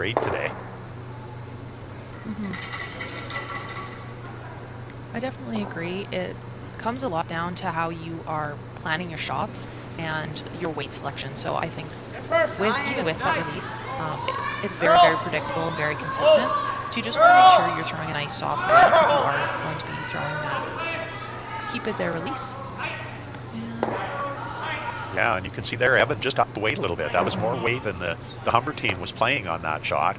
great today. I definitely agree. It comes a lot down to how you are planning your shots and your weight selection. So I think even with that release, it's very, very predictable and very consistent. So you just want to make sure you're throwing a nice soft weight if you are going to be throwing that. Keep it there, release. Yeah, and you can see there, Evan just upped the weight a little bit. That was more weight than the Humber team was playing on that shot.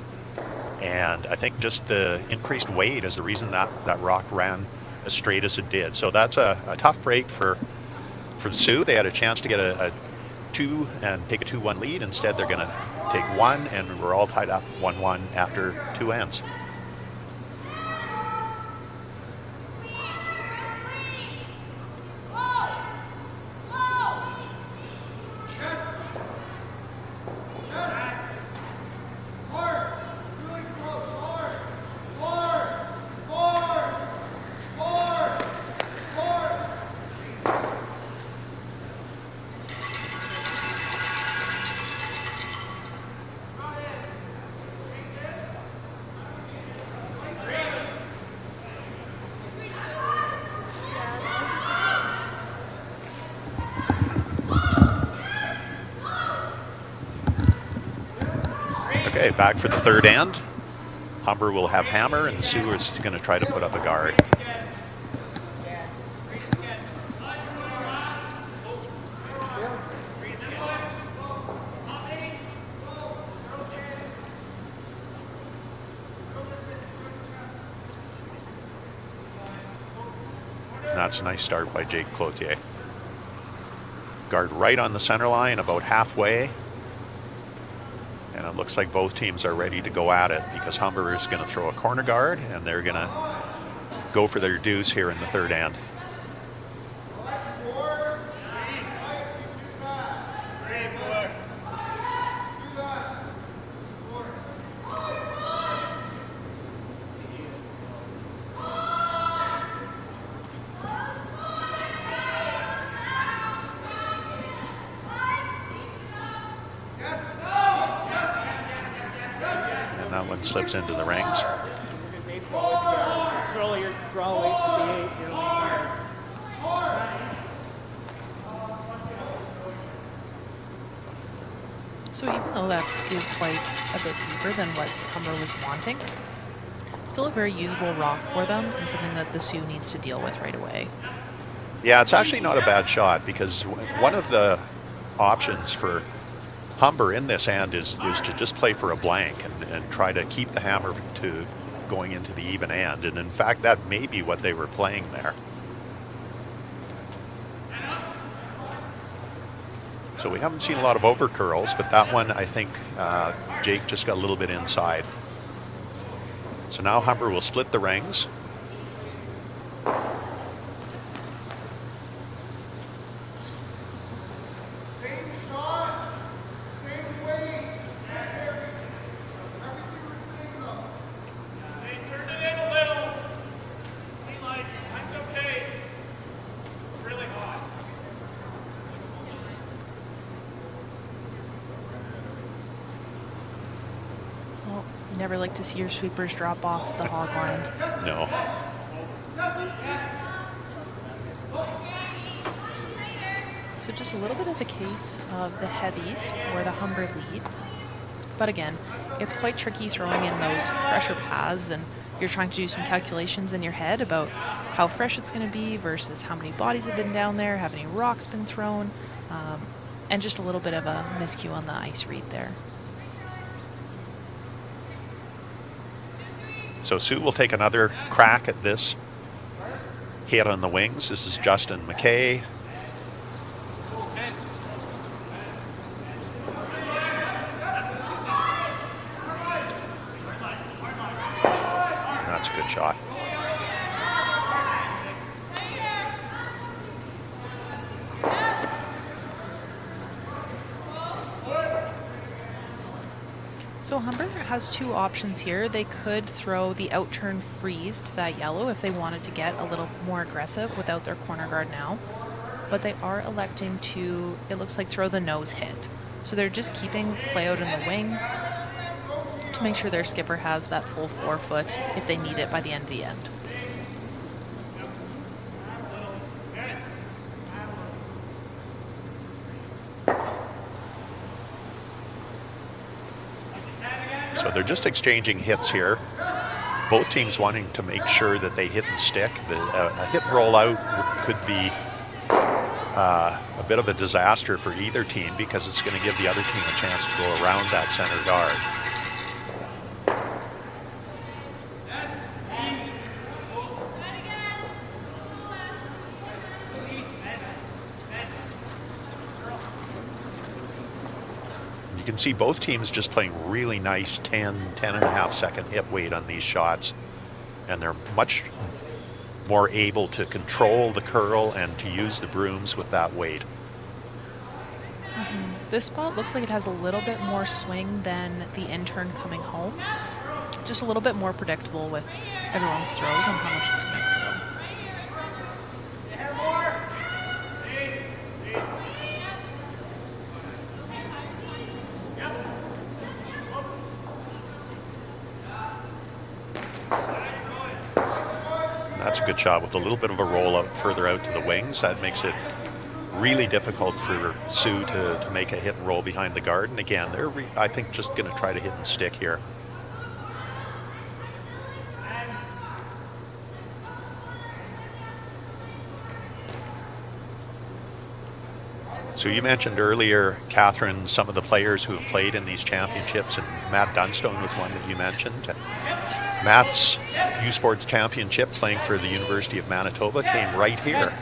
And I think just the increased weight is the reason that rock ran as straight as it did. So that's a tough break for Sioux. They had a chance to get a 2 and take a 2-1 lead. Instead, they're going to take 1, and we're all tied up 1-1 after 2 ends. Okay, back for the third end. Humber will have hammer, and Sioux is going to try to put up a guard. And that's a nice start by Jake Cloutier. Guard right on the center line, about halfway. And it looks like both teams are ready to go at it because Humber is going to throw a corner guard and they're going to go for their deuce here in the third end. That one slips into the rings. So even though that is quite a bit deeper than what Humber was wanting, still a very usable rock for them and something that the Sioux needs to deal with right away. Yeah, it's actually not a bad shot because one of the options for Humber in this end is to just play for a blank and try to keep the hammer to going into the even end. And in fact, that may be what they were playing there. So we haven't seen a lot of over curls, but that one, I think Jake just got a little bit inside. So now Humber will split the rings. Never like to see your sweepers drop off the hog line. No. So just a little bit of the case of the heavies for the Humber lead. But again, it's quite tricky throwing in those fresher paths and you're trying to do some calculations in your head about how fresh it's going to be versus how many bodies have been down there, have any rocks been thrown, and just a little bit of a miscue on the ice read there. So Sioux will take another crack at this hit on the wings. This is Justin McKay. And that's a good shot. So Humber has two options here. They could throw the out-turn freeze to that yellow if they wanted to get a little more aggressive without their corner guard now. But they are electing to, it looks like, throw the nose hit. So they're just keeping play out in the wings to to make sure their skipper has that full 4 foot if they need it by the end of the end. So they're just exchanging hits here. Both teams wanting to make sure that they hit and stick. A hit and roll out could be a bit of a disaster for either team because it's going to give the other team a chance to go around that center guard. You can see both teams just playing really nice 10 and a half second hit weight on these shots. And they're much more able to control the curl and to use the brooms with that weight. This spot looks like it has a little bit more swing than the intern coming home. Just a little bit more predictable with everyone's throws on how much it's going to curl. That's a good shot with a little bit of a roll out further out to the wings. That makes it really difficult for Sault to make a hit and roll behind the guard. And again, they're, I think, just going to try to hit and stick here. So you mentioned earlier, Catherine, some of the players who have played in these championships, and Matt Dunstone was one that you mentioned. Matt's U Sports Championship playing for the University of Manitoba came right here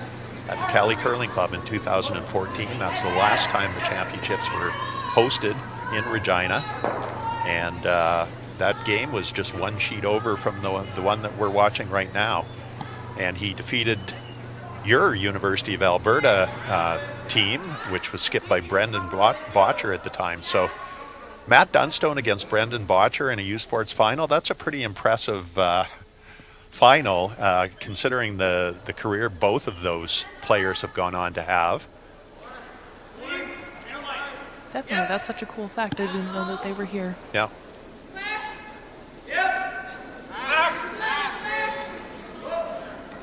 at the Cali Curling Club in 2014. That's the last time the championships were hosted in Regina. And that game was just one sheet over from the one that we're watching right now. And he defeated your University of Alberta team, which was skipped by Brendan Botcher at the time. So Matt Dunstone against Brendan Botcher in a U Sports final, that's a pretty impressive final, considering the career both of those players have gone on to have. Definitely, that's such a cool fact. I didn't know that they were here. Yeah.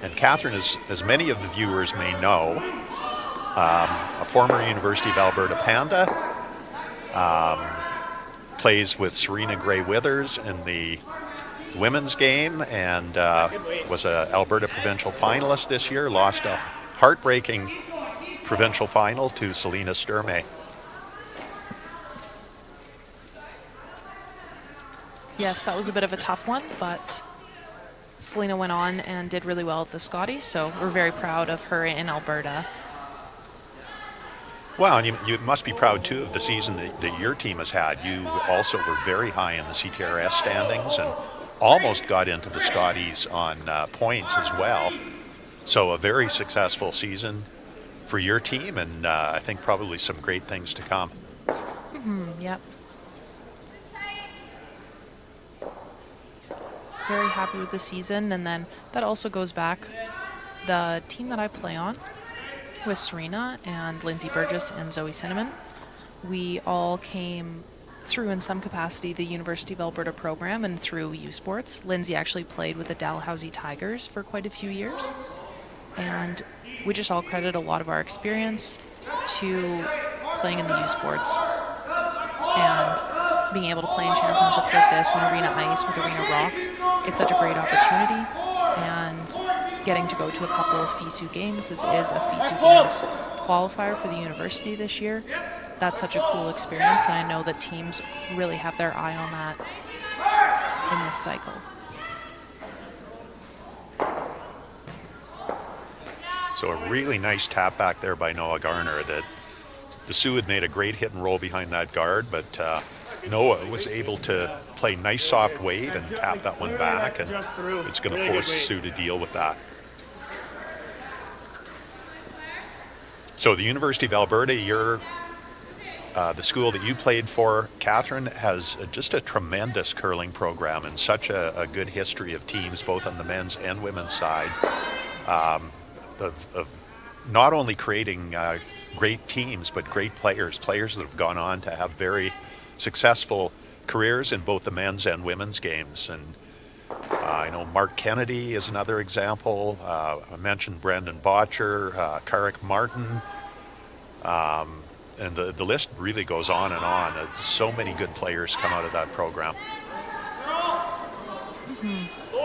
And Catherine, as many of the viewers may know, a former University of Alberta Panda, plays with Serena Gray-Withers in the women's game, and was a Alberta provincial finalist this year, lost a heartbreaking provincial final to Selena Sturmey. Yes, that was a bit of a tough one, but Selena went on and did really well at the Scotties, so we're very proud of her in Alberta. Well, and you must be proud, too, of the season that your team has had. You also were very high in the CTRS standings and almost got into the Scotties on points as well. So a very successful season for your team, and I think probably some great things to come. Yep. Very happy with the season, and then that also goes back. The team that I play on with Serena and Lindsay Burgess and Zoe Cinnamon, we all came through in some capacity the University of Alberta program and through U Sports. Lindsay actually played with the Dalhousie Tigers for quite a few years, and we just all credit a lot of our experience to playing in the U Sports and being able to play in championships like this on Arena Ice with Arena Rocks. It's such a great opportunity, and getting to go to a couple of FISU games. This is a FISU Games qualifier for the university this year. That's such a cool experience, and I know that teams really have their eye on that in this cycle. So a really nice tap back there by Noah Garner. That the Sioux had made a great hit and roll behind that guard, but Noah was able to play nice soft weight and tap that one back, and it's going to force Sioux to deal with that. So the University of Alberta, the school that you played for, Catherine, has just a tremendous curling program and such a good history of teams, both on the men's and women's side, of not only creating great teams, but great players that have gone on to have very successful careers in both the men's and women's games. And I know Mark Kennedy is another example. I mentioned Brendan Botcher, Carrick Martin, and the list really goes on and on. So many good players come out of that program.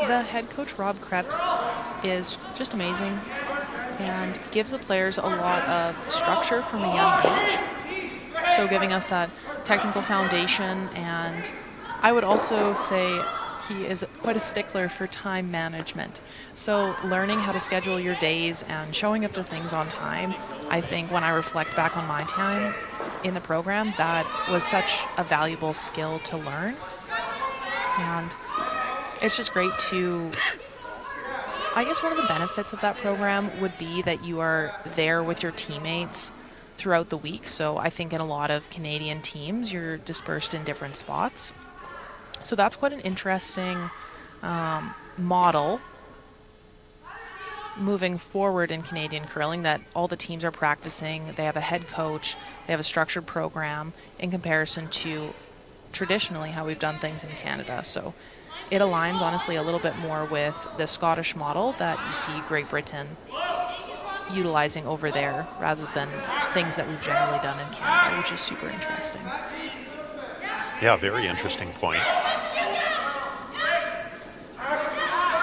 The head coach, Rob Krebs, is just amazing and gives the players a lot of structure from a young age. So giving us that technical foundation, and I would also say he is quite a stickler for time management. So learning how to schedule your days and showing up to things on time, I think when I reflect back on my time in the program, that was such a valuable skill to learn. And it's just great to, I guess one of the benefits of that program would be that you are there with your teammates throughout the week. So I think in a lot of Canadian teams, you're dispersed in different spots. So that's quite an interesting model moving forward in Canadian curling, that all the teams are practicing, they have a head coach, they have a structured program in comparison to traditionally how we've done things in Canada. So it aligns honestly a little bit more with the Scottish model that you see Great Britain utilizing over there rather than things that we've generally done in Canada, which is super interesting. Yeah, very interesting point.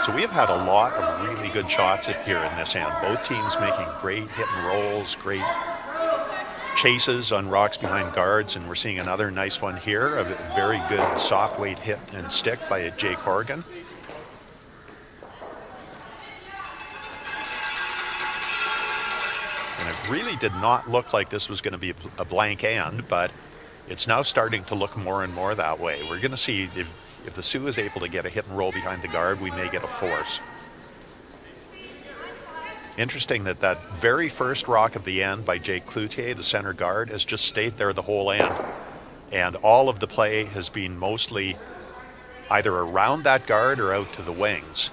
So we have had a lot of really good shots here in this end. Both teams making great hit and rolls, great chases on rocks behind guards, and we're seeing another nice one here, a very good soft weight hit and stick by Jake Horgan. And it really did not look like this was going to be a blank end, but it's now starting to look more and more that way. We're going to see if the Sioux is able to get a hit and roll behind the guard, we may get a force. Interesting that that very first rock of the end by Jake Cloutier, the center guard, has just stayed there the whole end. And all of the play has been mostly either around that guard or out to the wings.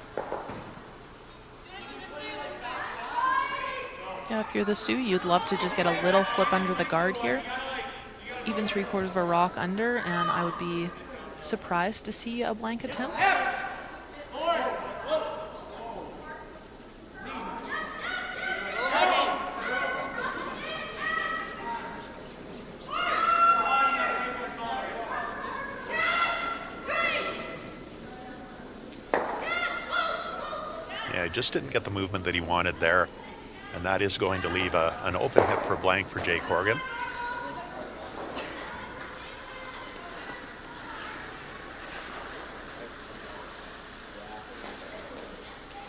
Yeah, if you're the Sioux, you'd love to just get a little flip under the guard here. Even 3/4 of a rock under, and I would be surprised to see a blank attempt. Yeah, he just didn't get the movement that he wanted there, and that is going to leave an open hit for blank for Jake Horgan.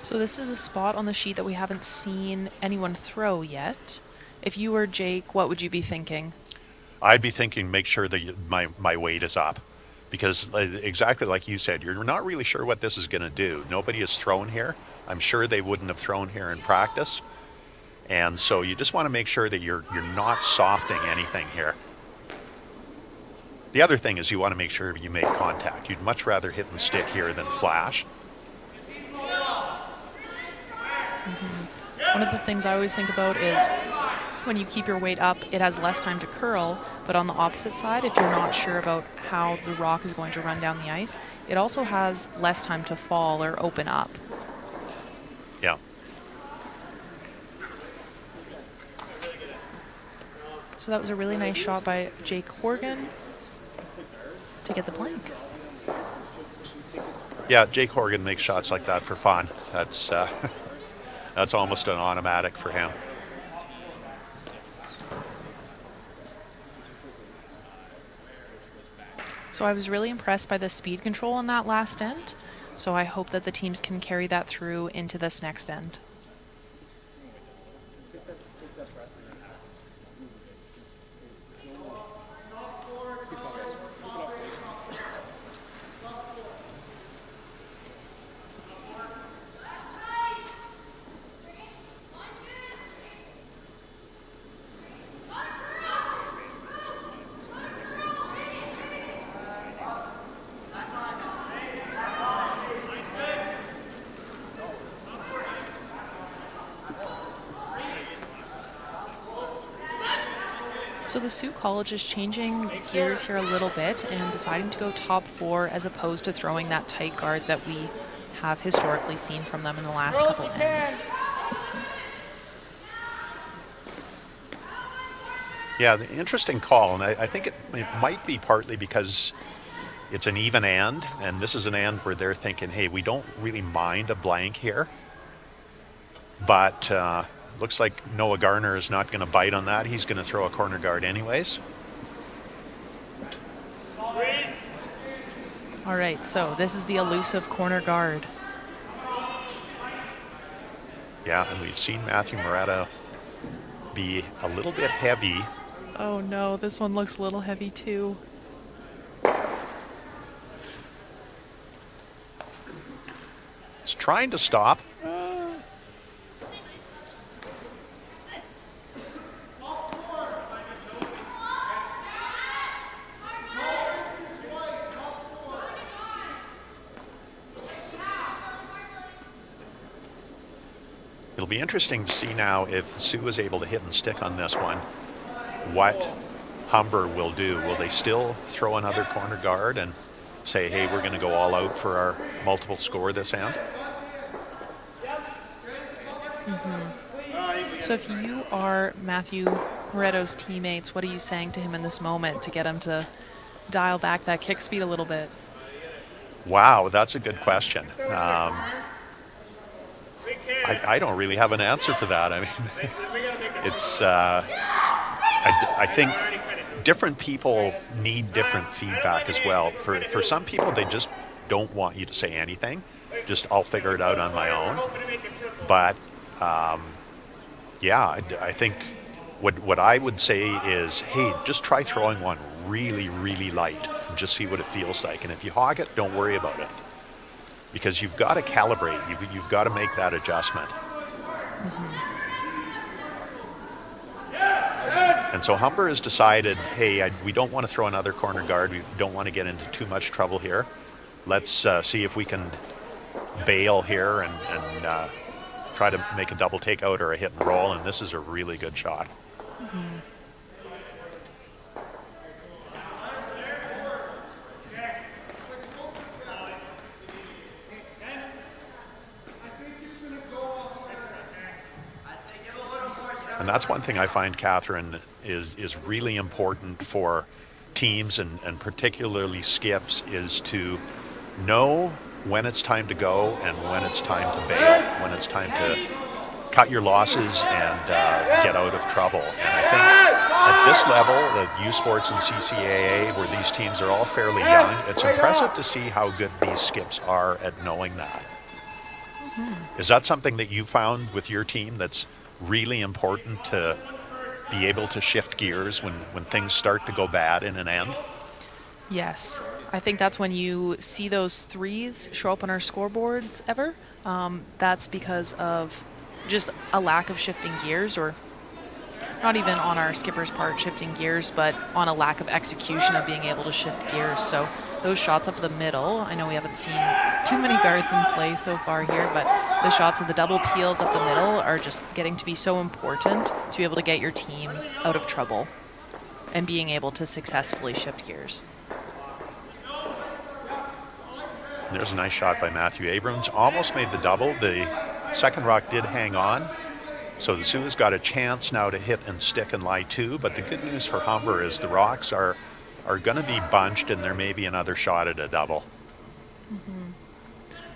So this is a spot on the sheet that we haven't seen anyone throw yet. If you were Jake, what would you be thinking? I'd be thinking, make sure that my weight is up, because exactly like you said, you're not really sure what this is going to do. Nobody has thrown here. I'm sure they wouldn't have thrown here in practice, and so you just want to make sure that you're not softing anything here. The other thing is you want to make sure you make contact. You'd much rather hit and stick here than flash. One of the things I always think about is when you keep your weight up, it has less time to curl, but on the opposite side, if you're not sure about how the rock is going to run down the ice, it also has less time to fall or open up. Yeah. So that was a really nice shot by Jake Horgan to get the blank. Yeah, Jake Horgan makes shots like that for fun. That's almost an automatic for him. So I was really impressed by the speed control on that last end. So I hope that the teams can carry that through into this next end. So the Sault College is changing gears here a little bit and deciding to go top 4 as opposed to throwing that tight guard that we have historically seen from them in the last couple ends. Yeah, the interesting call, and I think it might be partly because it's an even end, and this is an end where they're thinking, hey, we don't really mind a blank here, but looks like Noah Garner is not going to bite on that. He's going to throw a corner guard anyways. All right, so this is the elusive corner guard. Yeah, and we've seen Matthew Moretta be a little bit heavy. Oh no, this one looks a little heavy too. He's trying to stop. It'll be interesting to see now if Sue is able to hit and stick on this one, what Humber will do. Will they still throw another corner guard and say, hey, we're going to go all out for our multiple score this end? So if you are Matthew Moretto's teammates, what are you saying to him in this moment to get him to dial back that kick speed a little bit? Wow, that's a good question. I don't really have an answer for that. I mean, it's, I think different people need different feedback as well. For some people, they just don't want you to say anything. Just, I'll figure it out on my own. But, yeah, I think what I would say is, hey, just try throwing one really, really light and just see what it feels like. And if you hog it, don't worry about it. Because you've got to calibrate. You've got to make that adjustment. And so Humber has decided, hey, we don't want to throw another corner guard. We don't want to get into too much trouble here. Let's see if we can bail here and try to make a double takeout or a hit and roll. And this is a really good shot. And that's one thing I find, Catherine, is really important for teams and particularly skips, is to know when it's time to go and when it's time to bail, when it's time to cut your losses and get out of trouble. And I think at this level, the U Sports and CCAA, where these teams are all fairly young, it's impressive to see how good these skips are at knowing that. Is that something that you found with your team that's really important, to be able to shift gears when things start to go bad in an end? Yes. I think that's when you see those threes show up on our scoreboards ever. That's because of just a lack of shifting gears, or not even on our skipper's part shifting gears, but on a lack of execution of being able to shift gears. So those shots up the middle, I know we haven't seen too many guards in play so far here, but the shots of the double peels up the middle are just getting to be so important to be able to get your team out of trouble and being able to successfully shift gears. There's a nice shot by Matthew Abrams. Almost made the double. The second rock did hang on. So the Sioux has got a chance now to hit and stick and lie two. But the good news for Humber is the rocks are going to be bunched, and there may be another shot at a double.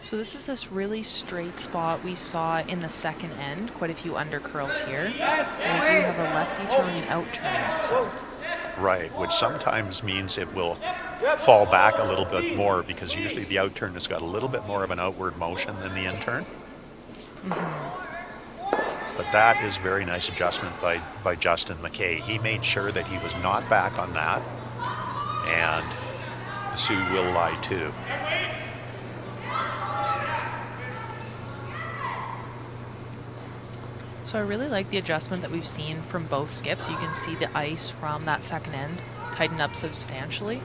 So this is this really straight spot we saw in the second end. Quite a few undercurls here. And we do have a lefty throwing an out turn. So. Right, which sometimes means it will fall back a little bit more, because usually the out turn has got a little bit more of an outward motion than the in turn. But that is a very nice adjustment by Justin McKay. He made sure that he was not back on that, and the Sioux will lie too. So I really like the adjustment that we've seen from both skips. You can see the ice from that second end tighten up substantially.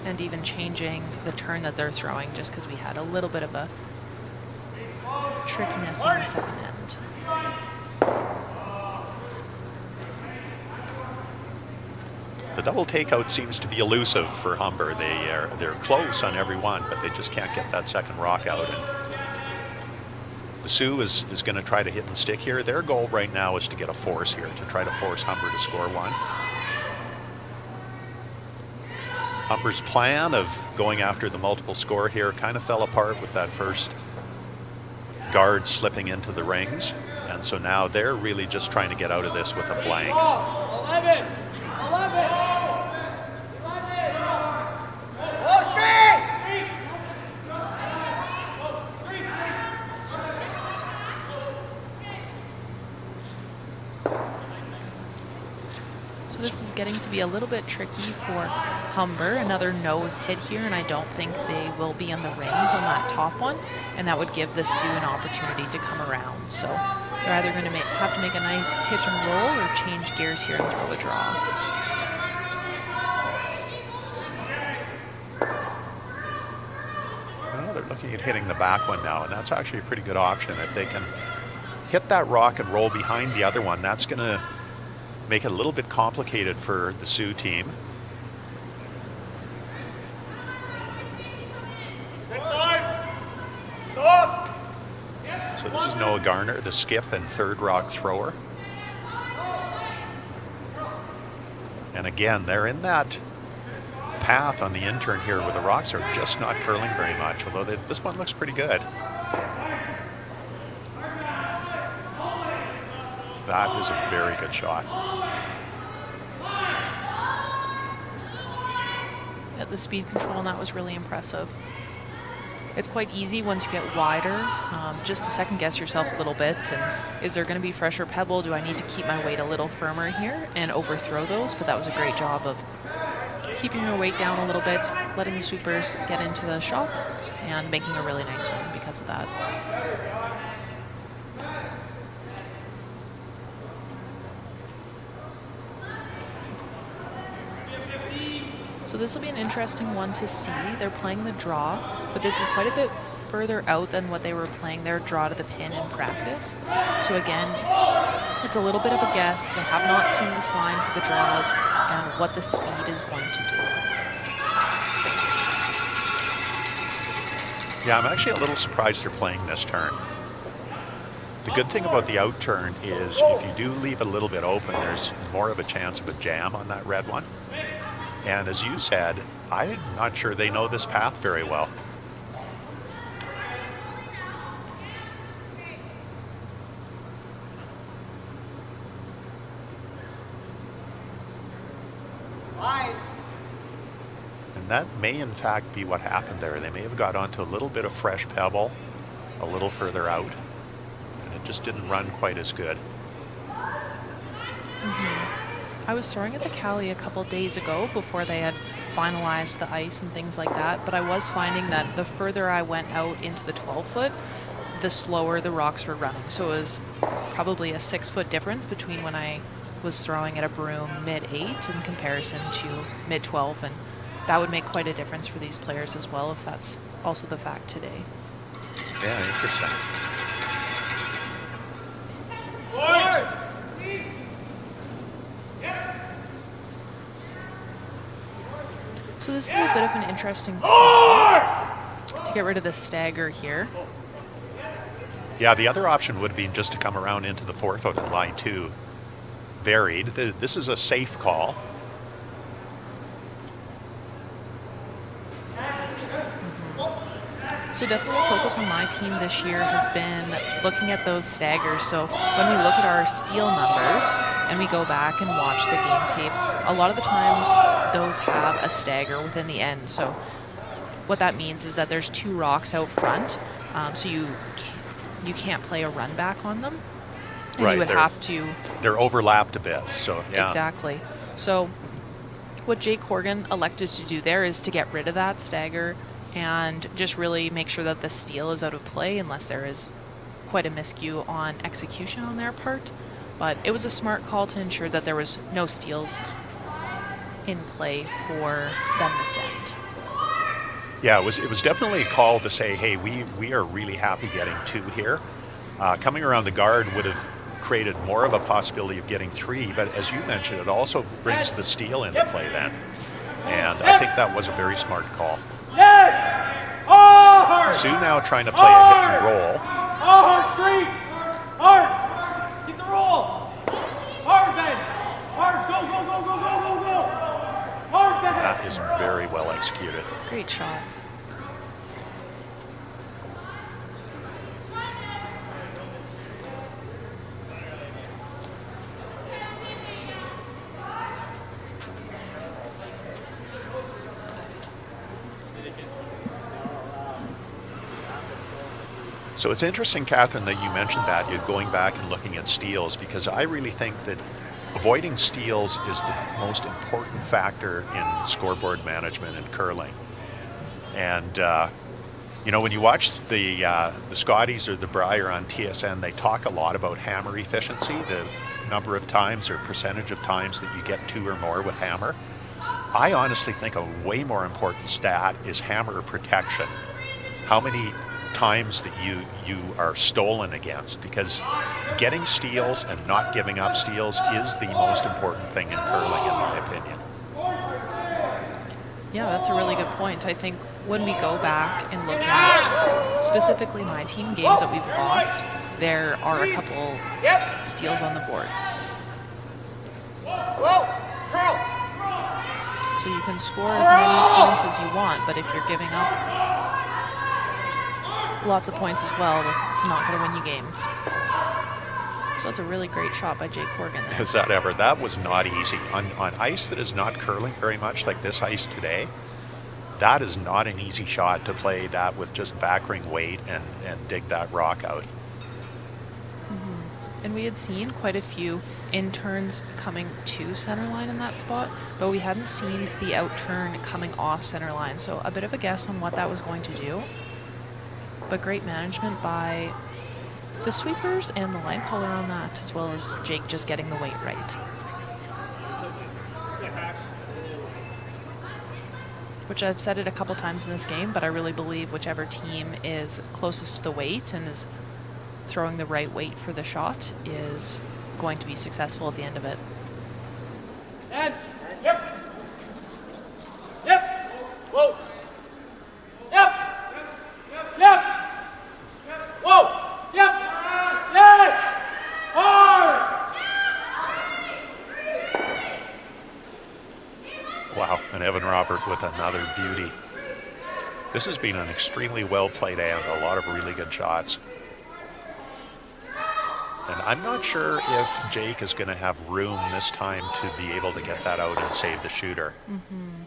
And even changing the turn that they're throwing, just because we had a little bit of a trickiness in the second end. The double takeout seems to be elusive for Humber. They're close on every one, but they just can't get that second rock out. And the Sioux is going to try to hit and stick here. Their goal right now is to get a force here, to try to force Humber to score one. Humber's plan of going after the multiple score here kind of fell apart with that first guard slipping into the rings. And so now they're really just trying to get out of this with a blank. 11! So this is getting to be a little bit tricky for Humber. Another nose hit here, and I don't think they will be in the rings on that top one, and that would give the Sioux an opportunity to come around. So they're either going to have to make a nice hit and roll or change gears here and throw a draw. Well, they're looking at hitting the back one now, and that's actually a pretty good option. If they can hit that rock and roll behind the other one, that's going to make it a little bit complicated for the Sioux team. So this is Noah Garner, the skip and third rock thrower. And again, they're in that path on the intern here where the rocks are just not curling very much, although this one looks pretty good. That is a very good shot. Yeah, the speed control on that was really impressive. It's quite easy once you get wider, just to second guess yourself a little bit. And is there going to be fresher pebble? Do I need to keep my weight a little firmer here and overthrow those? But that was a great job of keeping your weight down a little bit, letting the sweepers get into the shot, and making a really nice one because of that. So this will be an interesting one to see. They're playing the draw, but this is quite a bit further out than what they were playing their draw to the pin in practice. So again, it's a little bit of a guess. They have not seen this line for the draws and what the speed is going to do. Yeah, I'm actually a little surprised they're playing this turn. The good thing about the out turn is if you do leave it a little bit open, there's more of a chance of a jam on that red one. And as you said, I'm not sure they know this path very well. And that may in fact be what happened there. They may have got onto a little bit of fresh pebble a little further out, and it just didn't run quite as good. I was throwing at the Cali a couple days ago before they had finalized the ice and things like that, but I was finding that the further I went out into the 12-foot, the slower the rocks were running. So it was probably a 6-foot difference between when I was throwing at a broom mid-8 in comparison to mid-12, and that would make quite a difference for these players as well if that's also the fact today. Yeah, interesting. So this is a bit of an interesting call to get rid of the stagger here. Yeah, the other option would be just to come around into the 4-foot and line 2 buried. This is a safe call. So definitely a focus on my team this year has been looking at those staggers. So when we look at our steal numbers and we go back and watch the game tape, a lot of the times those have a stagger within the end. So what that means is that there's 2 rocks out front, so you can't play a run back on them. And Right, you would have to. They're overlapped a bit, so yeah. Exactly. So what Jake Corgan elected to do there is to get rid of that stagger and just really make sure that the steal is out of play unless there is quite a miscue on execution on their part. But it was a smart call to ensure that there was no steals in play for them this end. Yeah, it was definitely a call to say, hey, we are really happy getting 2 here. Coming around the guard would have created more of a possibility of getting 3, but as you mentioned, it also brings the steal into play then. And I think that was a very smart call. Sioux now trying to play a hit and roll. Hard street! Hard! Get the roll! Hard, Ben! Hard! Go, go, go, go, go, go, go! Hard, Ben! That is very well executed. Great shot. So it's interesting, Catherine, that you mentioned that, you're going back and looking at steals, because I really think that avoiding steals is the most important factor in scoreboard management in curling. And, you know, when you watch the Scotties or the Brier on TSN, they talk a lot about hammer efficiency, the number of times or percentage of times that you get 2 or more with hammer. I honestly think a way more important stat is hammer protection. How many times that you are stolen against, because getting steals and not giving up steals is the most important thing in curling, in my opinion. Yeah, that's a really good point. I think when we go back and look at specifically my team games that we've lost, there are a couple steals on the board. So you can score as many points as you want, but if you're giving up lots of points as well, it's not going to win you games. So that's a really great shot by Jake Horgan there. Is that ever? That was not easy. On ice that is not curling very much, like this ice today, that is not an easy shot to play that with just backring weight and dig that rock out. Mm-hmm. And we had seen quite a few in-turns coming to center line in that spot, but we hadn't seen the out-turn coming off center line. So a bit of a guess on what that was going to do. But great management by the sweepers and the line caller on that, as well as Jake just getting the weight right. Which I've said it a couple times in this game, but I really believe whichever team is closest to the weight and is throwing the right weight for the shot is going to be successful at the end of it. And, yep. Yep. Whoa. Yep. Yep. Whoa! Yep! Yes! Hard! Wow, and Evan Robert with another beauty. This has been an extremely well played and a lot of really good shots. And I'm not sure if Jake is going to have room this time to be able to get that out and save the shooter. Mm-hmm.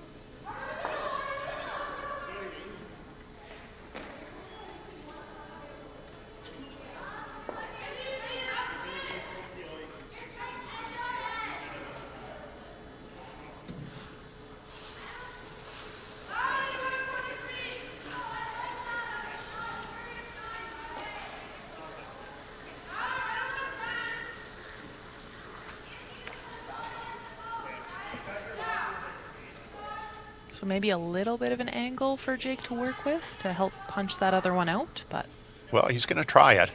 So maybe a little bit of an angle for Jake to work with to help punch that other one out, but... Well, he's going to try it.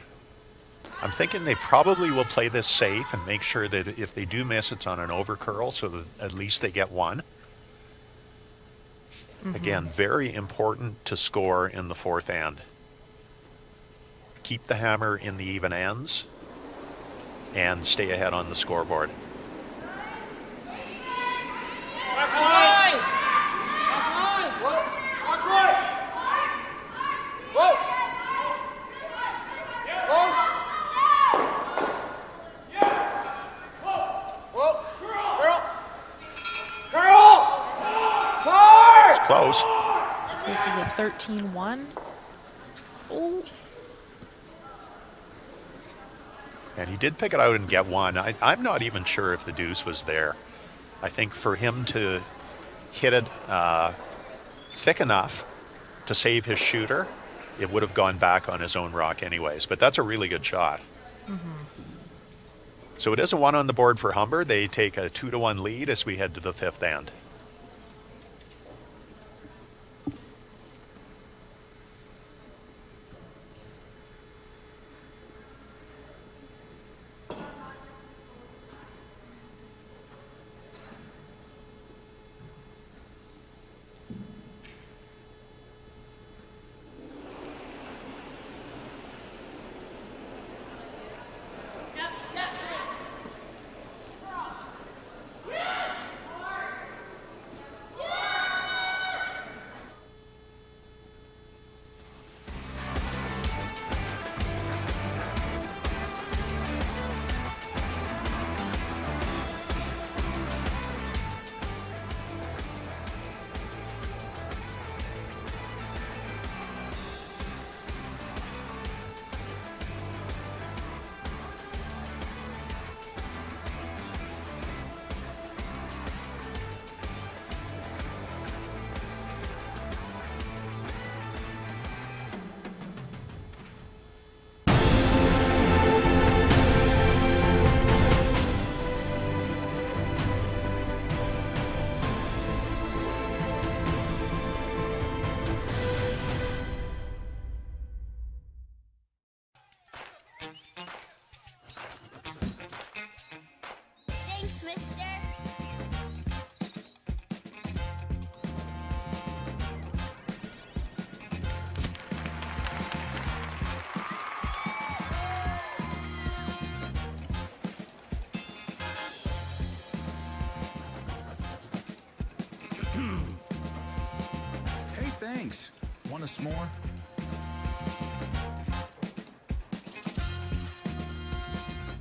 I'm thinking they probably will play this safe and make sure that if they do miss, it's on an over curl so that at least they get one. Mm-hmm. Again, very important to score in the fourth end. Keep the hammer in the even ends and stay ahead on the scoreboard. Close. So this is a 13-1. Oh. And he did pick it out and get one. I'm not even sure if the deuce was there. I think for him to hit it thick enough to save his shooter, it would have gone back on his own rock anyways. But that's a really good shot. Mm-hmm. So it is a 1 on the board for Humber. They take a 2-1 lead as we head to the fifth end. Hey, thanks. Want a s'more?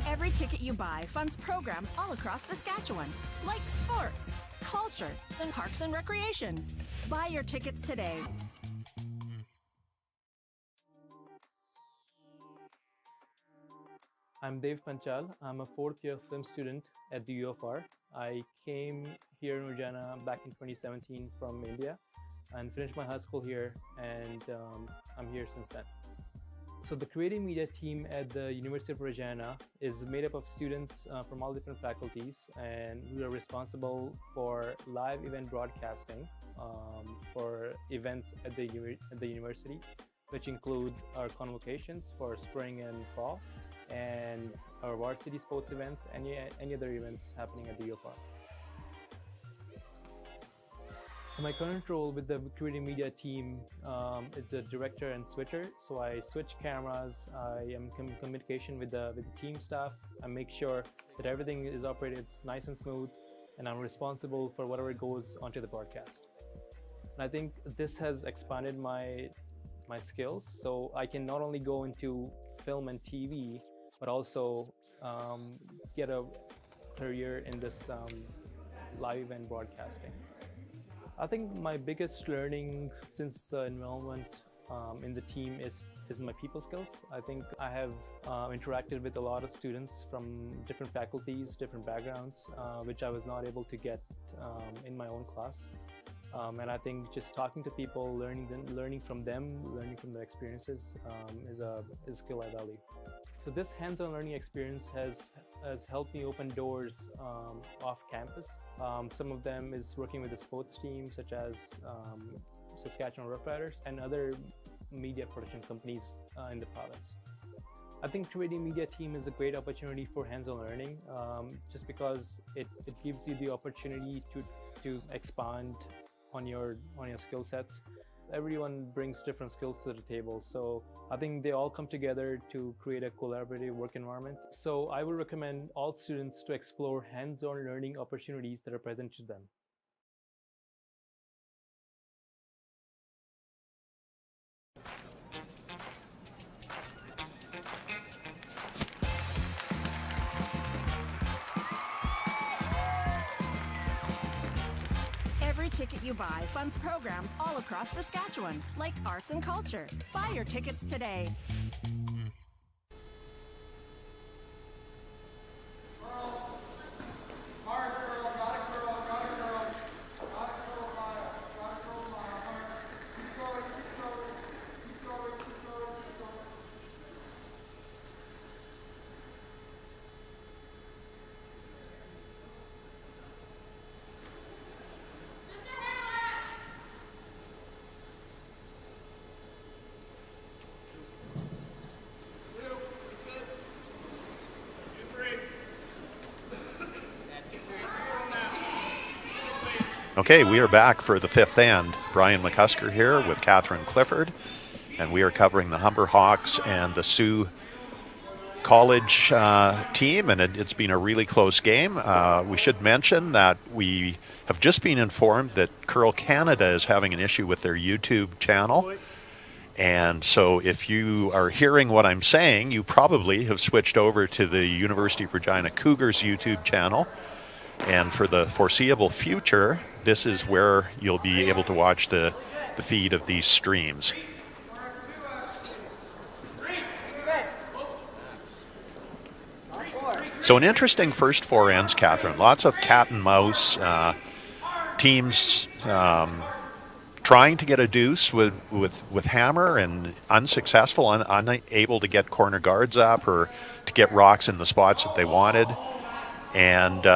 Every ticket you buy funds programs all across Saskatchewan, like sports, culture, and parks and recreation. Buy your tickets today. I'm Dev Panchal. I'm a fourth-year film student at the U of R. I came here in Regina back in 2017 from India and finished my high school here, and I'm here since then. So the creative media team at the University of Regina is made up of students from all different faculties, and we are responsible for live event broadcasting for events at the university, which include our convocations for spring and fall, and our varsity sports events, any other events happening at the U of R. So my current role with the creative media team is a director and switcher. So I switch cameras, I am in communication with the team staff, I make sure that everything is operated nice and smooth, and I'm responsible for whatever goes onto the broadcast. And I think this has expanded my skills, so I can not only go into film and TV, but also get a career in this live event broadcasting. I think my biggest learning since involvement in the team is my people skills. I think I have interacted with a lot of students from different faculties, different backgrounds, which I was not able to get in my own class. And I think just talking to people, learning from them, learning from their experiences is a skill I value. So this hands-on learning experience has helped me open doors off campus. Some of them is working with the sports team, such as Saskatchewan Rough Riders and other media production companies in the province. I think creating media team is a great opportunity for hands-on learning, just because it gives you the opportunity to expand on your skill sets. Everyone brings different skills to the table, so I think they all come together to create a collaborative work environment. So I would recommend all students to explore hands-on learning opportunities that are present to them. Every ticket you buy funds programs all across Saskatchewan, like arts and culture. Buy your tickets today. Okay, we are back for the fifth end. Brian McCusker here with Catherine Clifford, and we are covering the Humber Hawks and the Sioux College team, and it's been a really close game. We should mention that we have just been informed that Curl Canada is having an issue with their YouTube channel. And so if you are hearing what I'm saying, you probably have switched over to the University of Regina Cougars YouTube channel. And for the foreseeable future, this is where you'll be able to watch the feed of these streams. So an interesting first four ends, Catherine. Lots of cat and mouse, teams trying to get a deuce with hammer and unsuccessful, unable to get corner guards up or to get rocks in the spots that they wanted. And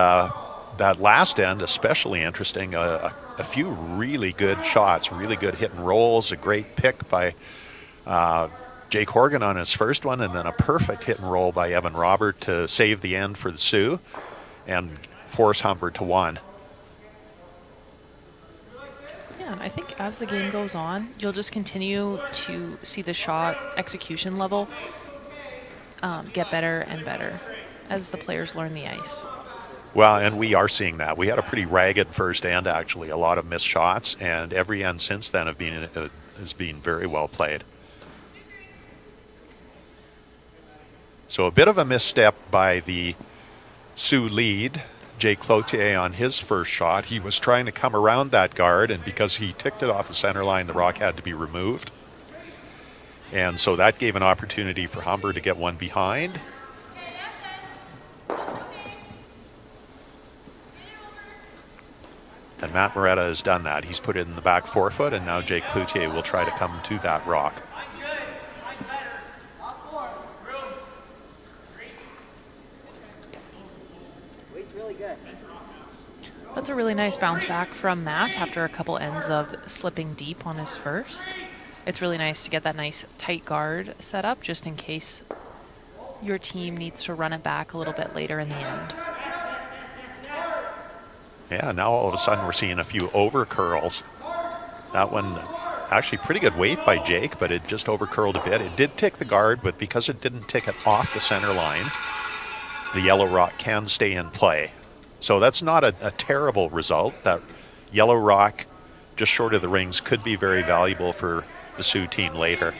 that last end, especially interesting, a few really good shots, really good hit and rolls, a great pick by Jake Horgan on his first one, and then a perfect hit and roll by Evan Robert to save the end for the Sioux and force Humber to one. Yeah, and I think as the game goes on, you'll just continue to see the shot execution level get better and better as the players learn the ice. Well, and we are seeing that. We had a pretty ragged first end, actually, a lot of missed shots, and every end since then has been very well played. So a bit of a misstep by the Sioux lead, Jake Cloutier, on his first shot. He was trying to come around that guard, and because he ticked it off the center line, the rock had to be removed. And so that gave an opportunity for Humber to get one behind. And Matt Moretta has done that. He's put it in the back forefoot, and now Jake Cloutier will try to come to that rock. That's a really nice bounce back from Matt after a couple ends of slipping deep on his first. It's really nice to get that nice tight guard set up just in case your team needs to run it back a little bit later in the end. Yeah, now all of a sudden we're seeing a few over curls. That one actually pretty good weight by Jake, but it just over curled a bit. It did tick the guard, but because it didn't tick it off the center line, the yellow rock can stay in play. So that's not a terrible result. That yellow rock just short of the rings could be very valuable for the Sioux team later.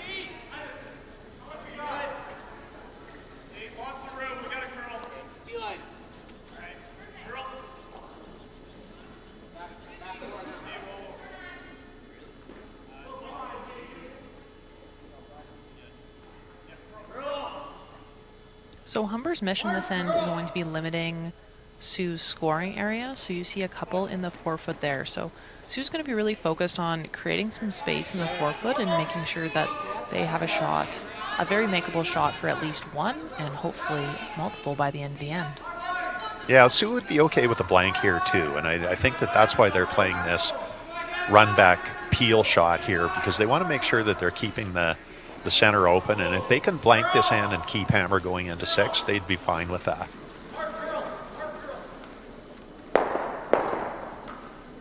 So Humber's mission this end is going to be limiting Sioux's scoring area. So you see a couple in the forefoot there. So Sioux's going to be really focused on creating some space in the forefoot and making sure that they have a shot, a very makeable shot for at least one and hopefully multiple by the end of the end. Yeah, Sioux would be okay with a blank here too. And I think that that's why they're playing this run back peel shot here, because they want to make sure that they're keeping the center open, and if they can blank this end and keep Hammer going into 6, they'd be fine with that.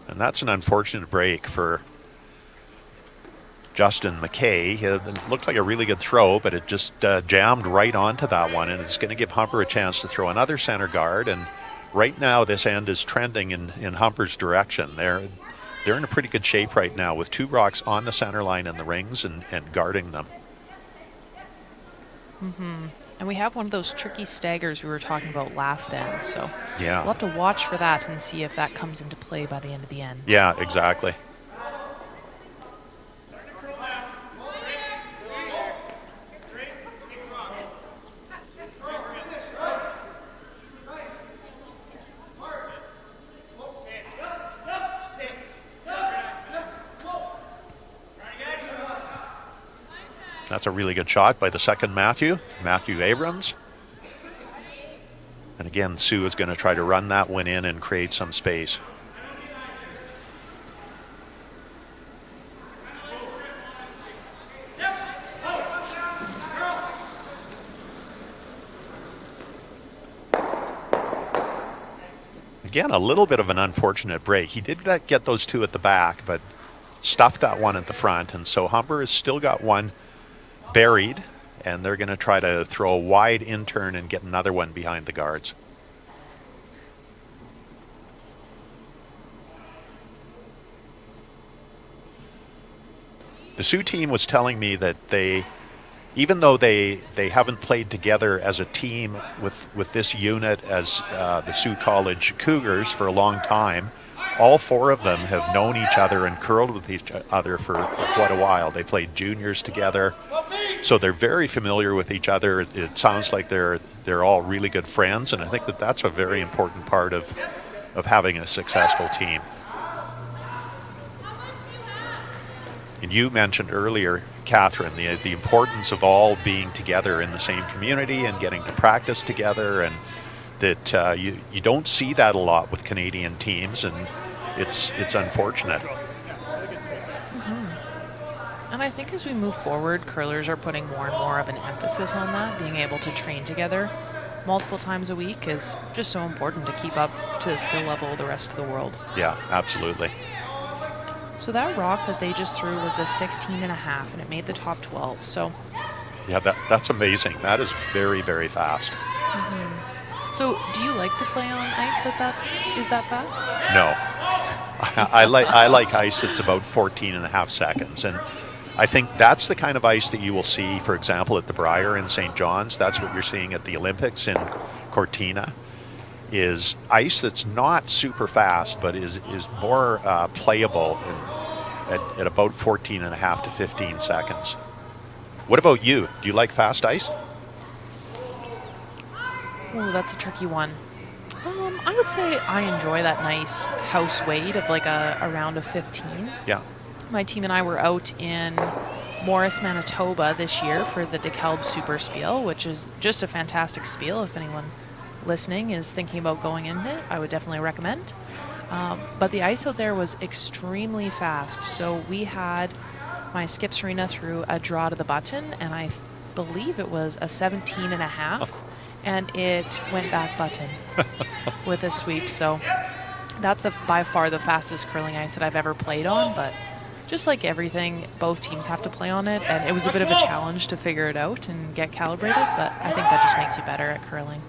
And that's an unfortunate break for Justin McKay. It looked like a really good throw, but it just jammed right onto that one, and it's going to give Humber a chance to throw another center guard, and right now this end is trending in Humber's direction. They're in a pretty good shape right now with 2 rocks on the center line in the rings and guarding them. Mm-hmm. And we have one of those tricky staggers we were talking about last end, so yeah, we'll have to watch for that and see if that comes into play by the end of the end. Yeah, exactly. That's a really good shot by the second Matthew Abrams. And again, Sioux is going to try to run that one in and create some space. Again, a little bit of an unfortunate break. He did get those 2 at the back, but stuffed that one at the front. And so Humber has still got one buried, and they're going to try to throw a wide in turn and get another one behind the guards. The Sioux team was telling me that even though they haven't played together as a team with this unit as the Sioux College Cougars for a long time, all 4 of them have known each other and curled with each other for quite a while. They played juniors together, so they're very familiar with each other. It sounds like they're all really good friends, and I think that that's a very important part of having a successful team. And you mentioned earlier, Catherine, the importance of all being together in the same community and getting to practice together, and that you don't see that a lot with Canadian teams, and it's unfortunate. Mm-hmm. And I think as we move forward, curlers are putting more and more of an emphasis on that. Being able to train together multiple times a week is just so important to keep up to the skill level of the rest of the world. Yeah, absolutely. So that rock that they just threw was a 16.5, and it made the top 12. So yeah, that's amazing. That is very, very fast. Mm-hmm. So, do you like to play on ice that is that fast? No. I like ice that's about 14 and a half seconds. And I think that's the kind of ice that you will see, for example, at the Brier in St. John's. That's what you're seeing at the Olympics in Cortina, is ice that's not super fast, but is more playable at about 14 and a half to 15 seconds. What about you? Do you like fast ice? Oh, that's a tricky one. I would say I enjoy that nice house weight of like a round of 15. Yeah. My team and I were out in Morris, Manitoba this year for the DeKalb Super Spiel, which is just a fantastic spiel. If anyone listening is thinking about going in it, I would definitely recommend. But the ice out there was extremely fast. So we had my skip Serena through a draw to the button, and I believe it was a 17 and a half. And it went back button with a sweep. So that's by far the fastest curling ice that I've ever played on. But just like everything, both teams have to play on it. And it was a bit of a challenge to figure it out and get calibrated. But I think that just makes you better at curling.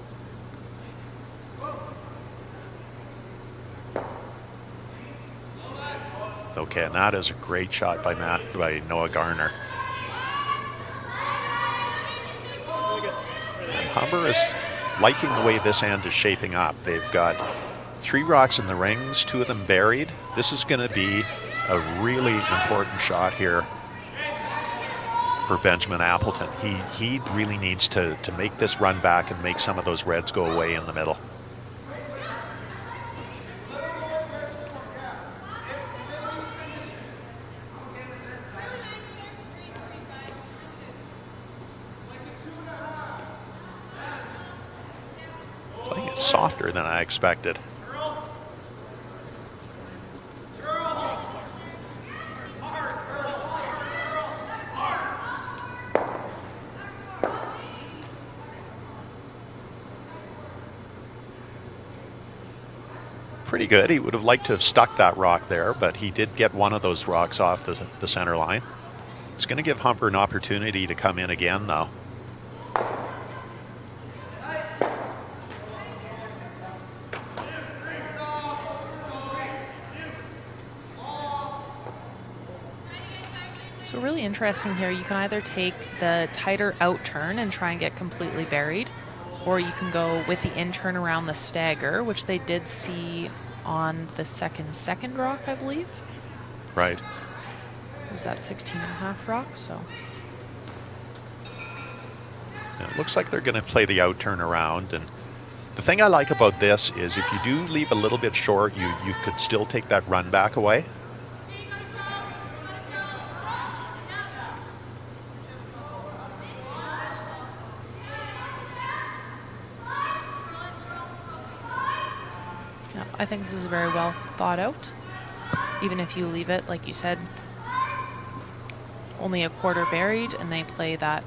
Okay, and that is a great shot by Noah Garner. And Humber is liking the way this end is shaping up. They've got 3 rocks in the rings, 2 of them buried. This is going to be a really important shot here for Benjamin Appleton. He really needs to make this run back and make some of those reds go away in the middle. Softer than I expected. Pretty good. He would have liked to have stuck that rock there, but he did get one of those rocks off the center line. It's going to give Humber an opportunity to come in again, though. So really interesting here. You can either take the tighter out turn and try and get completely buried, or you can go with the in turn around the stagger, which they did see on the second rock, I believe. Right. It was that 16 and a half rock, so. And it looks like they're going to play the out turn around. And the thing I like about this is if you do leave a little bit short, you could still take that run back away. I think this is very well thought out. Even if you leave it, like you said, only a quarter buried and they play that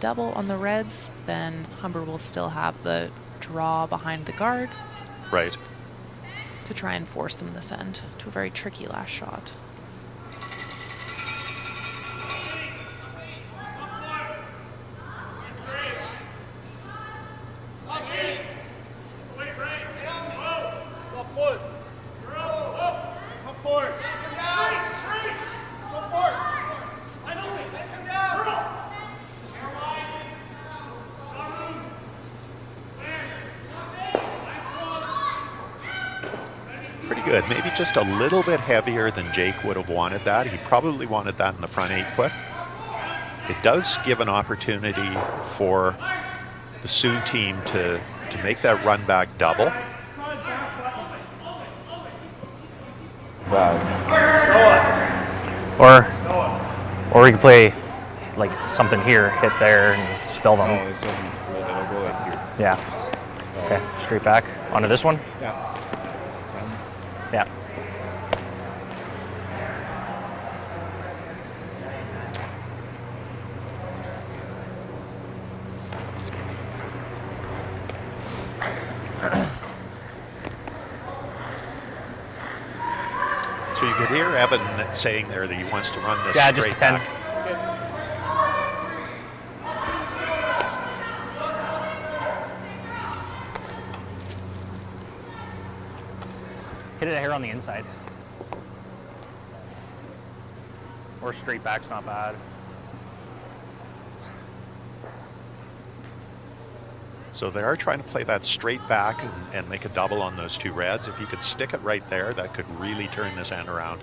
double on the reds, then Humber will still have the draw behind the guard. Right. To try and force them this end to a very tricky last shot. Good. Maybe just a little bit heavier than Jake would have wanted that. He probably wanted that in the front 8 foot. It does give an opportunity for the Sioux team to make that run back double. Or we could play like something here, hit there, and spell them. Yeah. Okay, straight back onto this one. Yeah. Yeah. So you could hear Evan saying there that he wants to run this just straight 10. back. Hit it here on the inside. Or straight back's not bad. So they are trying to play that straight back and make a double on those two reds. If you could stick it right there, that could really turn this end around.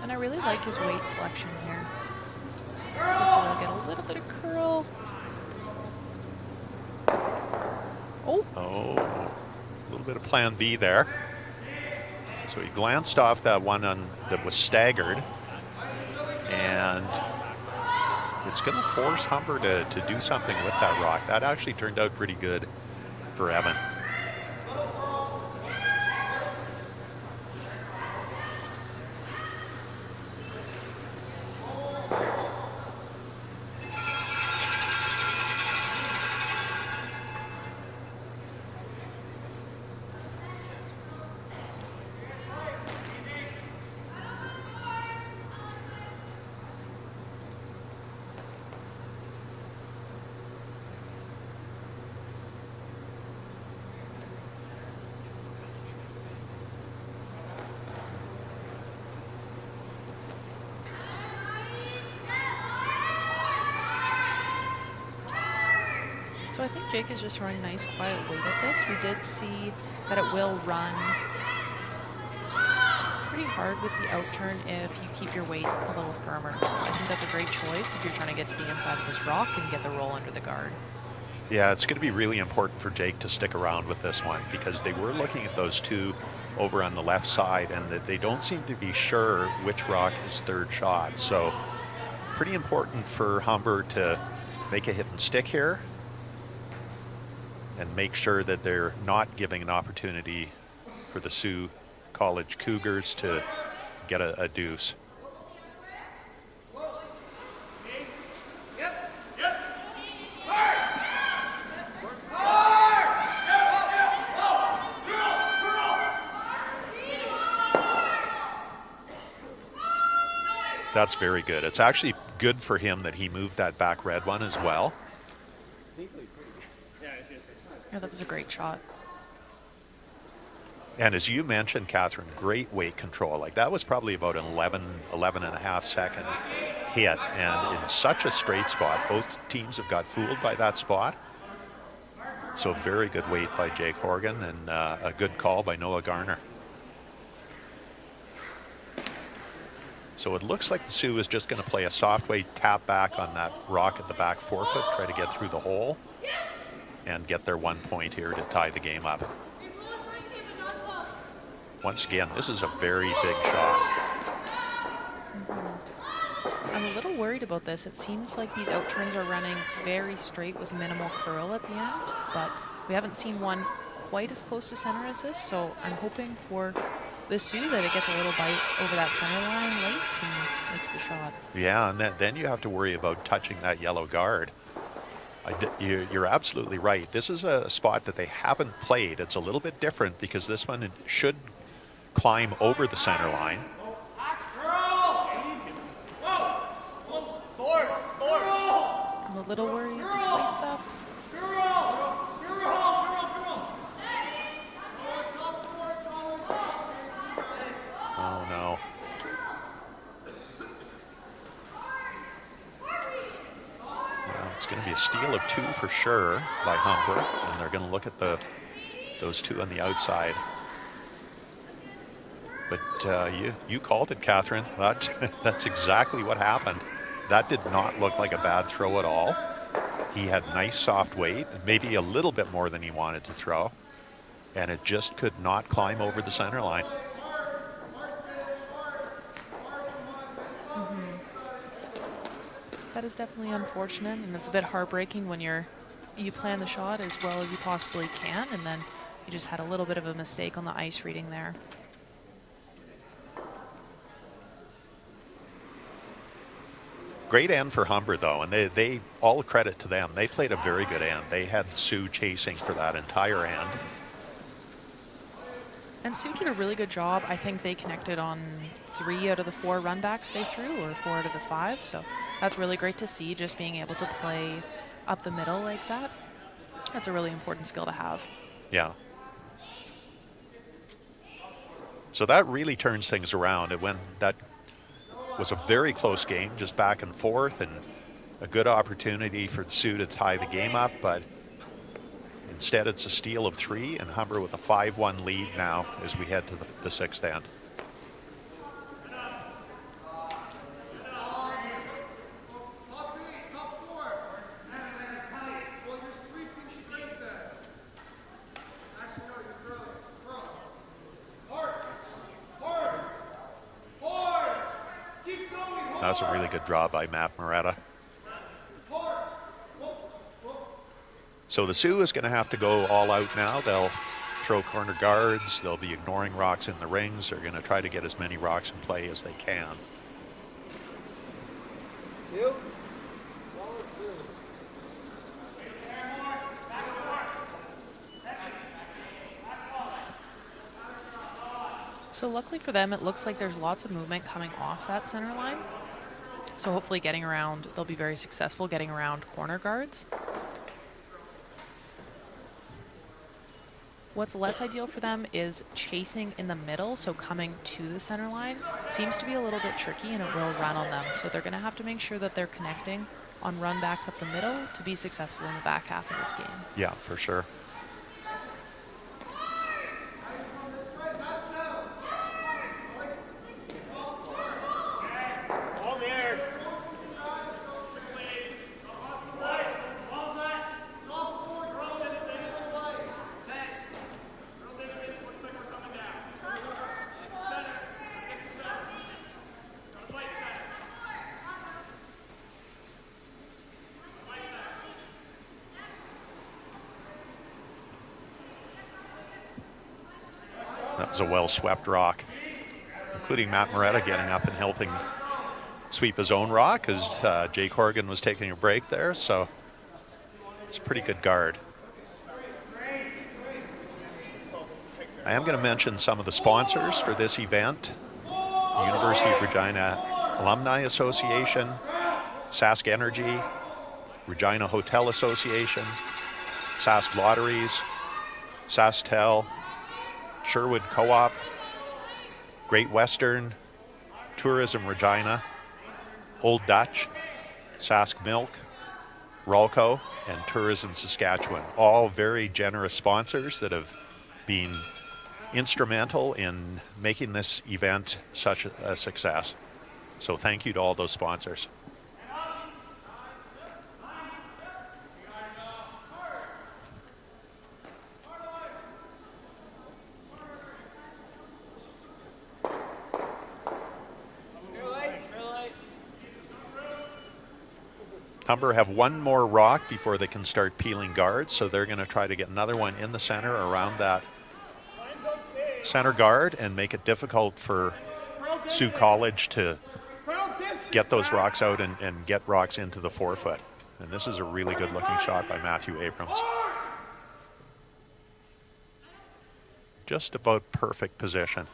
And I really like his weight selection here. Hopefully he'll get a little bit of curl. Oh. Oh, a little bit of plan B there. So he glanced off that one that was staggered. And it's going to force Humber to do something with that rock. That actually turned out pretty good for Evan. So I think Jake is just throwing nice, quiet weight at this. We did see that it will run pretty hard with the outturn if you keep your weight a little firmer. So I think that's a great choice if you're trying to get to the inside of this rock and get the roll under the guard. Yeah, it's going to be really important for Jake to stick around with this one because they were looking at those two over on the left side and that they don't seem to be sure which rock is third shot. So pretty important for Humber to make a hit and stick here and make sure that they're not giving an opportunity for the Sault College Cougars to get a deuce. That's very good. It's actually good for him that he moved that back red one as well. Yeah, that was a great shot. And as you mentioned, Catherine, great weight control. Like that was probably about an 11 and a half second hit. And in such a straight spot, both teams have got fooled by that spot. So very good weight by Jake Horgan and a good call by Noah Garner. So it looks like the Sioux is just going to play a soft weight tap back on that rock at the back forefoot, try to get through the hole and get their 1 point here to tie the game up. Once again, this is a very big shot. I'm a little worried about this. It seems like these outturns are running very straight with minimal curl at the end, but we haven't seen one quite as close to center as this, so I'm hoping for the Sioux that it gets a little bite over that center line late and makes the shot. Yeah, and then you have to worry about touching that yellow guard. You're absolutely right. This is a spot that they haven't played. It's a little bit different because this one should climb over the center line. I'm a little worried. This weight's up. Oh no. Well, it's going to be a steal of 2 for sure by Humber, and they're going to look at those two on the outside. But you called it, Catherine. That's exactly what happened. That did not look like a bad throw at all. He had nice soft weight, maybe a little bit more than he wanted to throw, and it just could not climb over the center line. That is definitely unfortunate, and it's a bit heartbreaking when you plan the shot as well as you possibly can, and then you just had a little bit of a mistake on the ice reading there. Great end for Humber, though, and they all credit to them. They played a very good end. They had Sioux chasing for that entire end. And Sioux did a really good job. I think they connected on 3 out of the 4 runbacks they threw, or 4 out of the 5. So that's really great to see, just being able to play up the middle like that. That's a really important skill to have. Yeah. So that really turns things around. That was a very close game, just back and forth, and a good opportunity for the Sioux to tie the game up, but instead it's a steal of 3, and Humber with a 5-1 lead now as we head to the 6th end. That's a really good draw by Matt Moretta. So the Sioux is going to have to go all out now. They'll throw corner guards. They'll be ignoring rocks in the rings. They're going to try to get as many rocks in play as they can. So luckily for them, it looks like there's lots of movement coming off that center line. So hopefully getting around, they'll be very successful getting around corner guards. What's less ideal for them is chasing in the middle, so coming to the center line seems to be a little bit tricky and it will run on them. So they're going to have to make sure that they're connecting on run backs up the middle to be successful in the back half of this game. Yeah, for sure. That was a well-swept rock, including Matt Moretta getting up and helping sweep his own rock as Jake Horgan was taking a break there, so it's a pretty good guard. I am going to mention some of the sponsors for this event. The University of Regina Alumni Association, Sask Energy, Regina Hotel Association, Sask Lotteries, SaskTel, Sherwood Co-op, Great Western, Tourism Regina, Old Dutch, Sask Milk, Rolco, and Tourism Saskatchewan. All very generous sponsors that have been instrumental in making this event such a success. So thank you to all those sponsors. Humber have one more rock before they can start peeling guards, so they're going to try to get another one in the center around that center guard and make it difficult for Sioux College to get those rocks out and get rocks into the 4-foot. And this is a really good looking shot by Matthew Abrams. Just about perfect position.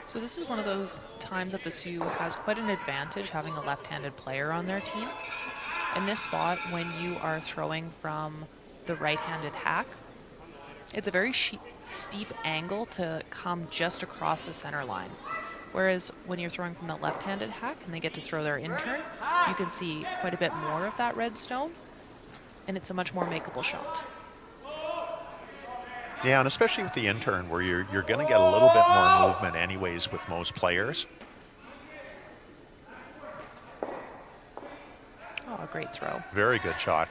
So this is one of those times that the Sioux has quite an advantage having a left-handed player on their team. In this spot, when you are throwing from the right-handed hack, it's a very steep angle to come just across the center line. Whereas when you're throwing from the left-handed hack and they get to throw their in-turn, you can see quite a bit more of that red stone, and it's a much more makeable shot. Yeah, and especially with the in-turn where you're going to get a little bit more movement anyways with most players. Oh, a great throw. Very good shot.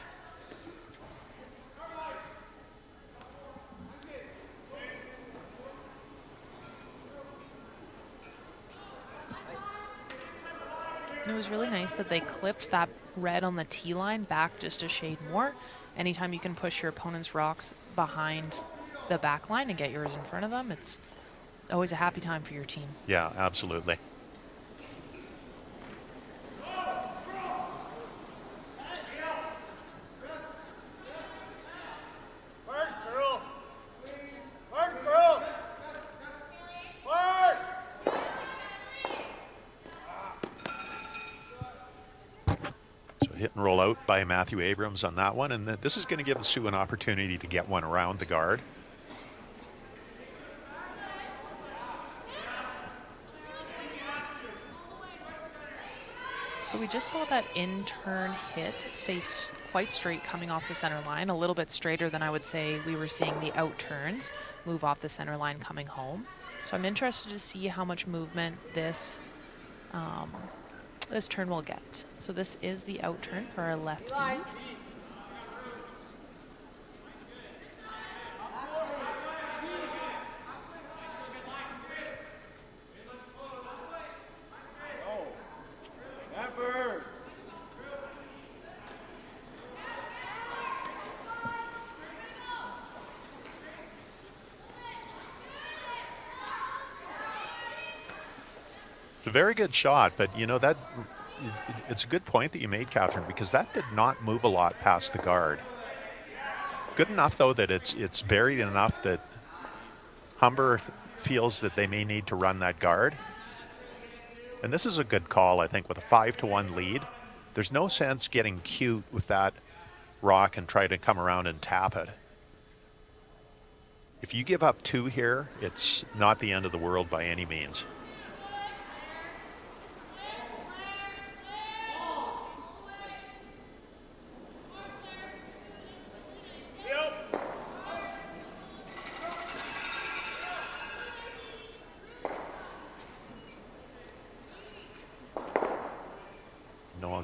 And it was really nice that they clipped that red on the tee line back just a shade more. Anytime you can push your opponent's rocks behind the back line and get yours in front of them, it's always a happy time for your team. Yeah, absolutely. hit and roll out by Matthew Abrams on that one, and this is going to give Sioux an opportunity to get one around the guard. So we just saw that in-turn hit stay quite straight coming off the center line, a little bit straighter than I would say we were seeing the out-turns move off the center line coming home. So I'm interested to see how much movement this this turn will get. So this is the out-turn for our lefty. It's a very good shot, but you know that it's a good point that you made, Catherine, because that did not move a lot past the guard. Good enough though that it's buried enough that Humber feels that they may need to run that guard. And this is a good call, I think, with a 5-1 lead. There's no sense getting cute with that rock and try to come around and tap it. If you give up 2 here, it's not the end of the world by any means.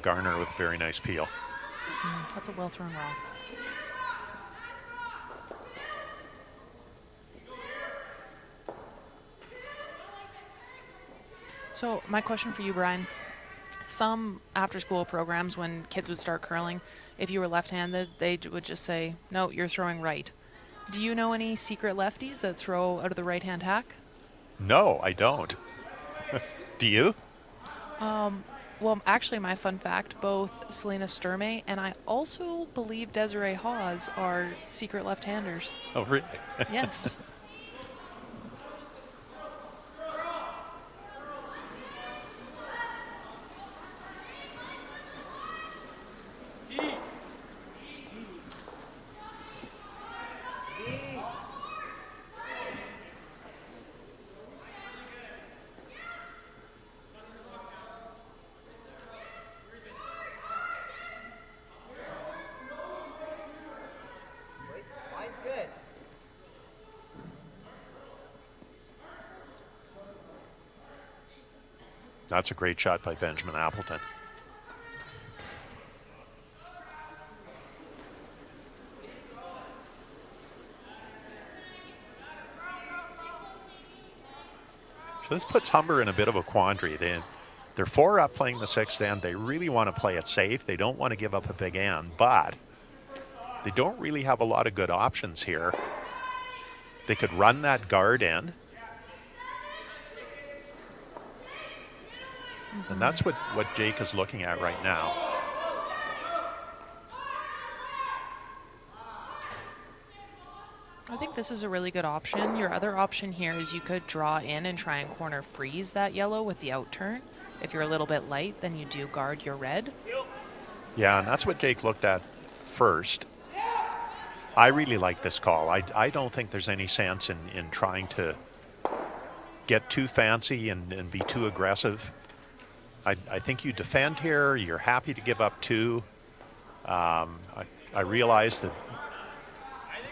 Garner with a very nice peel. That's a well thrown rock. So my question for you, Brian, some after school programs when kids would start curling, if you were left-handed, they would just say, no, you're throwing right. Do you know any secret lefties that throw out of the right-hand hack? No, I don't. Do you? Well, actually, my fun fact, both Selena Sturmey and I also believe Desiree Hawes are secret left-handers. Oh, really? Yes. That's a great shot by Benjamin Appleton. So this puts Humber in a bit of a quandary. They're 4 up playing the 6th end. They really want to play it safe. They don't want to give up a big end, but they don't really have a lot of good options here. They could run that guard in. And that's what Jake is looking at right now. I think this is a really good option. Your other option here is you could draw in and try and corner freeze that yellow with the out turn. If you're a little bit light, then you do guard your red. Yeah, and that's what Jake looked at first. I really like this call. I don't think there's any sense in trying to get too fancy and be too aggressive. I think you defend here. You're happy to give up 2. I realize that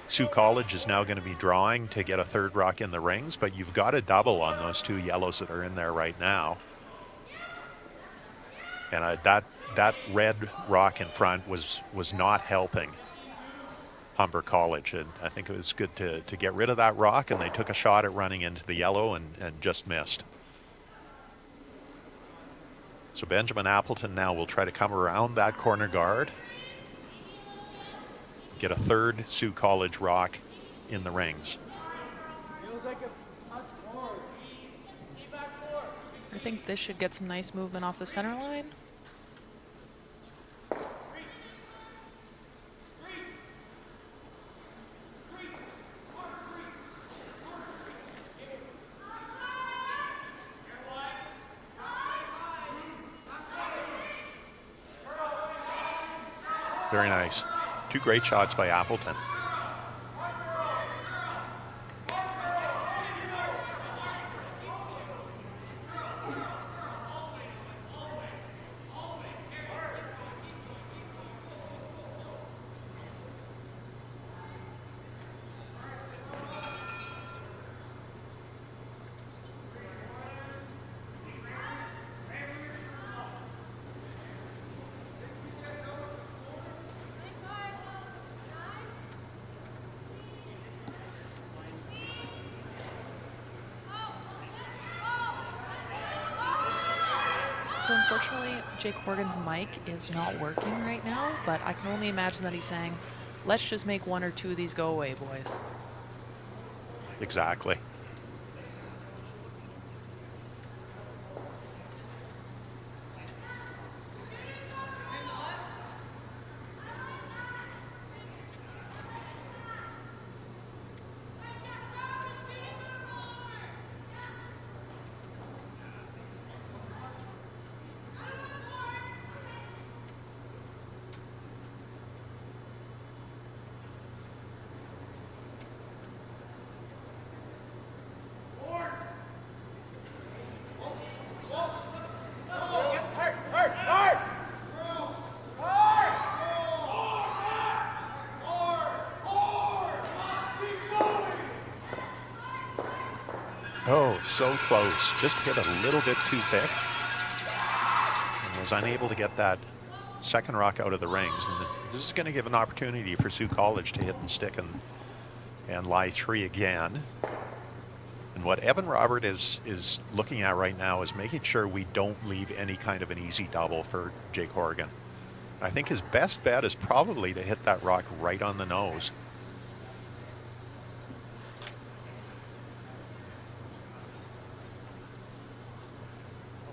Sault College is now going to be drawing to get a 3rd rock in the rings, but you've got a double on those 2 yellows that are in there right now. And that red rock in front was not helping Humber College, and I think it was good to get rid of that rock, and they took a shot at running into the yellow and just missed. So Benjamin Appleton now will try to come around that corner guard, get a 3rd Sault College rock in the rings. I think this should get some nice movement off the center line. Very nice. 2 great shots by Appleton. So unfortunately, Jake Horgan's mic is not working right now, but I can only imagine that he's saying, let's just make 1 or 2 of these go away, boys. Exactly. Oh, so close. Just hit a little bit too thick. And was unable to get that second rock out of the rings. And this is going to give an opportunity for Sault College to hit and stick and lie 3 again. And what Evan Robert is looking at right now is making sure we don't leave any kind of an easy double for Jake Horgan. I think his best bet is probably to hit that rock right on the nose.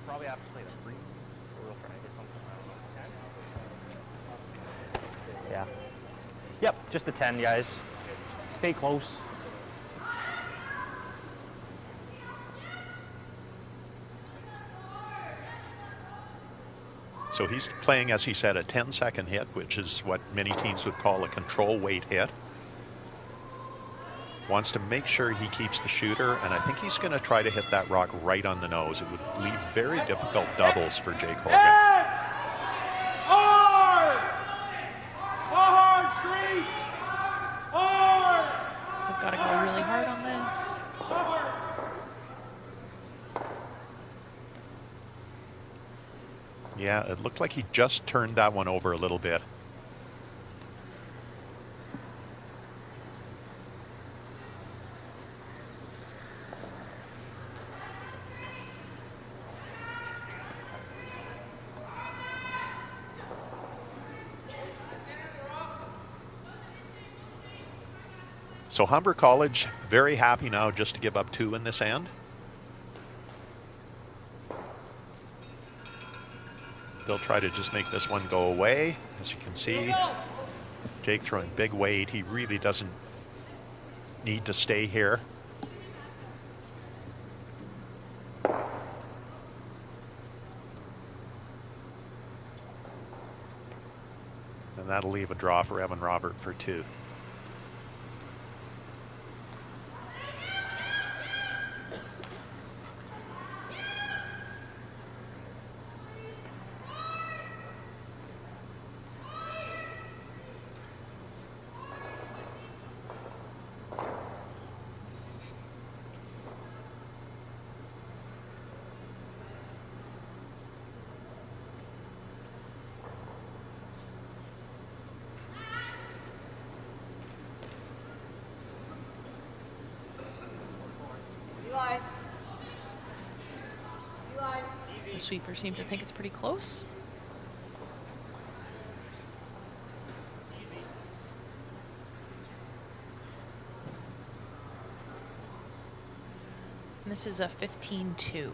Probably have to play the free, or we'll try to get something. Yeah. Yep, just a 10, guys. Stay close. So he's playing, as he said, a 10-second hit, which is what many teams would call a control weight hit. Wants to make sure he keeps the shooter, and I think he's going to try to hit that rock right on the nose. It would leave very difficult doubles for Jake Horgan. Hard! Hard, Street! Hard! I've got to go really hard on this. Yeah, it looked like he just turned that one over a little bit. So Humber College very happy now just to give up 2 in this end. They'll try to just make this one go away. As you can see, Jake throwing big weight. He really doesn't need to stay here. And that'll leave a draw for Evan Robert for 2. The sweepers seem to think it's pretty close. And this is a 15-2.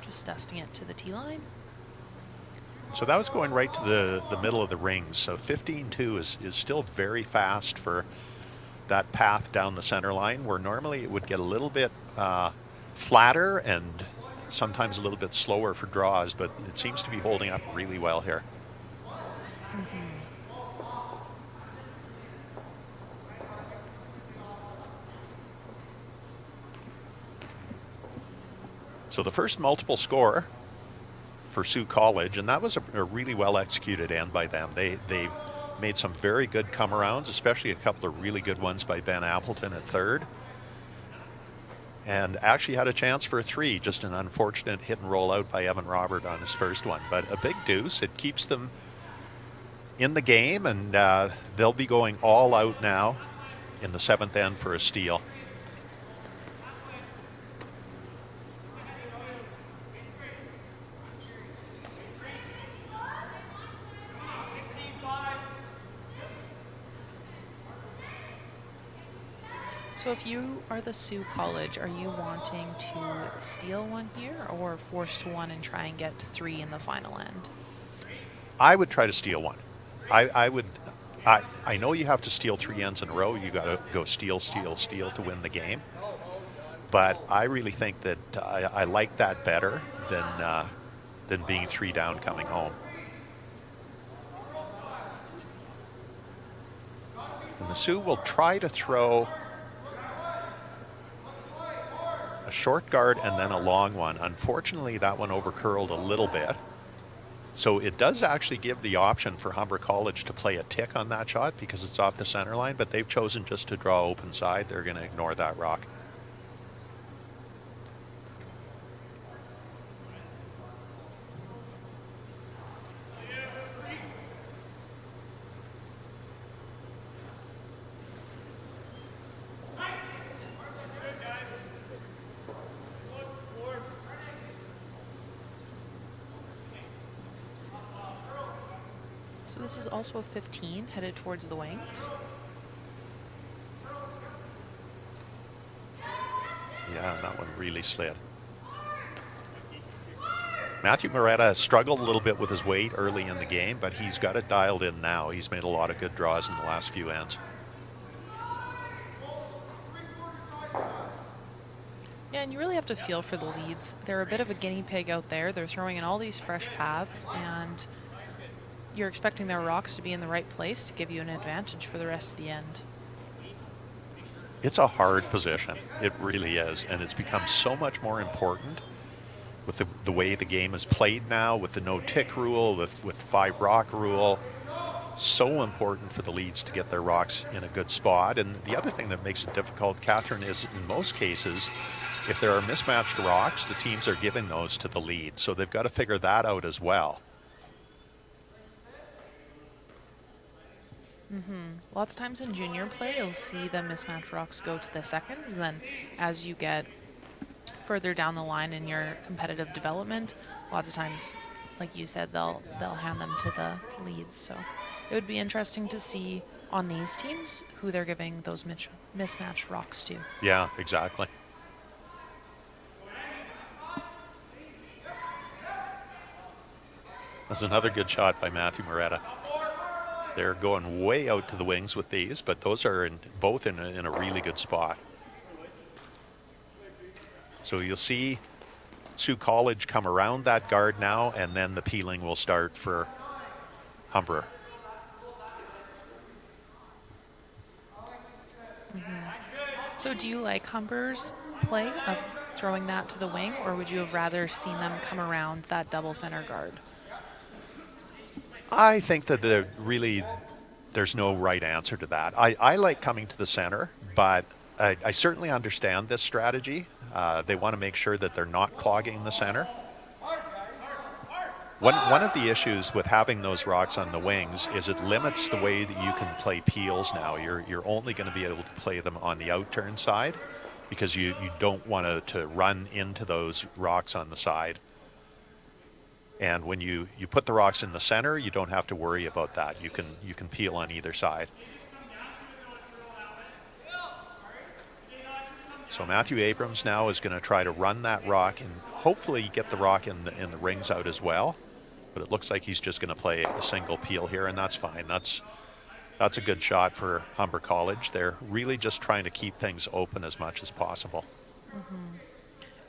Just dusting it to the tee line. So that was going right to the middle of the rings. So 15-2 is still very fast for that path down the center line, where normally it would get a little bit flatter and sometimes a little bit slower for draws, but it seems to be holding up really well here. So the first multiple score for Sault College, and that was a really well executed end by them. They made some very good come-arounds, especially a couple of really good ones by Ben Appleton at third. And actually had a chance for a 3, just an unfortunate hit and roll out by Evan Robert on his first one. But a big deuce, it keeps them in the game, and they'll be going all out now in the 7th end for a steal. So if you are the Sault College, are you wanting to steal one here or force to one and try and get 3 in the final end? I would try to steal one. I know you have to steal 3 ends in a row. You got to go steal, steal, steal to win the game. But I really think that I like that better than being 3 down coming home. And the Sioux will try to throw a short guard and then a long one. Unfortunately, that one overcurled a little bit. So it does actually give the option for Humber College to play a tick on that shot because it's off the center line, but they've chosen just to draw open side. They're going to ignore that rock. So this is also a 15 headed towards the wings. Yeah, and that one really slid. Matthew Moretta struggled a little bit with his weight early in the game, but he's got it dialed in now. He's made a lot of good draws in the last few ends. Yeah, and you really have to feel for the leads. They're a bit of a guinea pig out there. They're throwing in all these fresh paths, and you're expecting their rocks to be in the right place to give you an advantage for the rest of the end. It's a hard position. It really is. And it's become so much more important with the way the game is played now, with the no-tick rule, with 5-rock rule. So important for the leads to get their rocks in a good spot. And the other thing that makes it difficult, Catherine, is in most cases, if there are mismatched rocks, the teams are giving those to the lead. So they've got to figure that out as well. Lots of times in junior play, you'll see the mismatched rocks go to the seconds. And then as you get further down the line in your competitive development, lots of times, like you said, they'll hand them to the leads. So it would be interesting to see on these teams who they're giving those mismatched rocks to. Yeah, exactly. That's another good shot by Matthew Moretta. They're going way out to the wings with these, but those are both in a really good spot. So you'll see Sault College come around that guard now, and then the peeling will start for Humber. So do you like Humber's play of throwing that to the wing, or would you have rather seen them come around that double center guard? I think that there's no right answer to that. I like coming to the center, but I certainly understand this strategy. They want to make sure that they're not clogging the center. One of the issues with having those rocks on the wings is it limits the way that you can play peels now. You're only going to be able to play them on the outturn side because you don't want to run into those rocks on the side. And when you put the rocks in the center, you don't have to worry about that. You can peel on either side. So Matthew Abrams now is going to try to run that rock and hopefully get the rock in the rings out as well. But it looks like he's just going to play a single peel here, and that's fine. That's a good shot for Humber College. They're really just trying to keep things open as much as possible.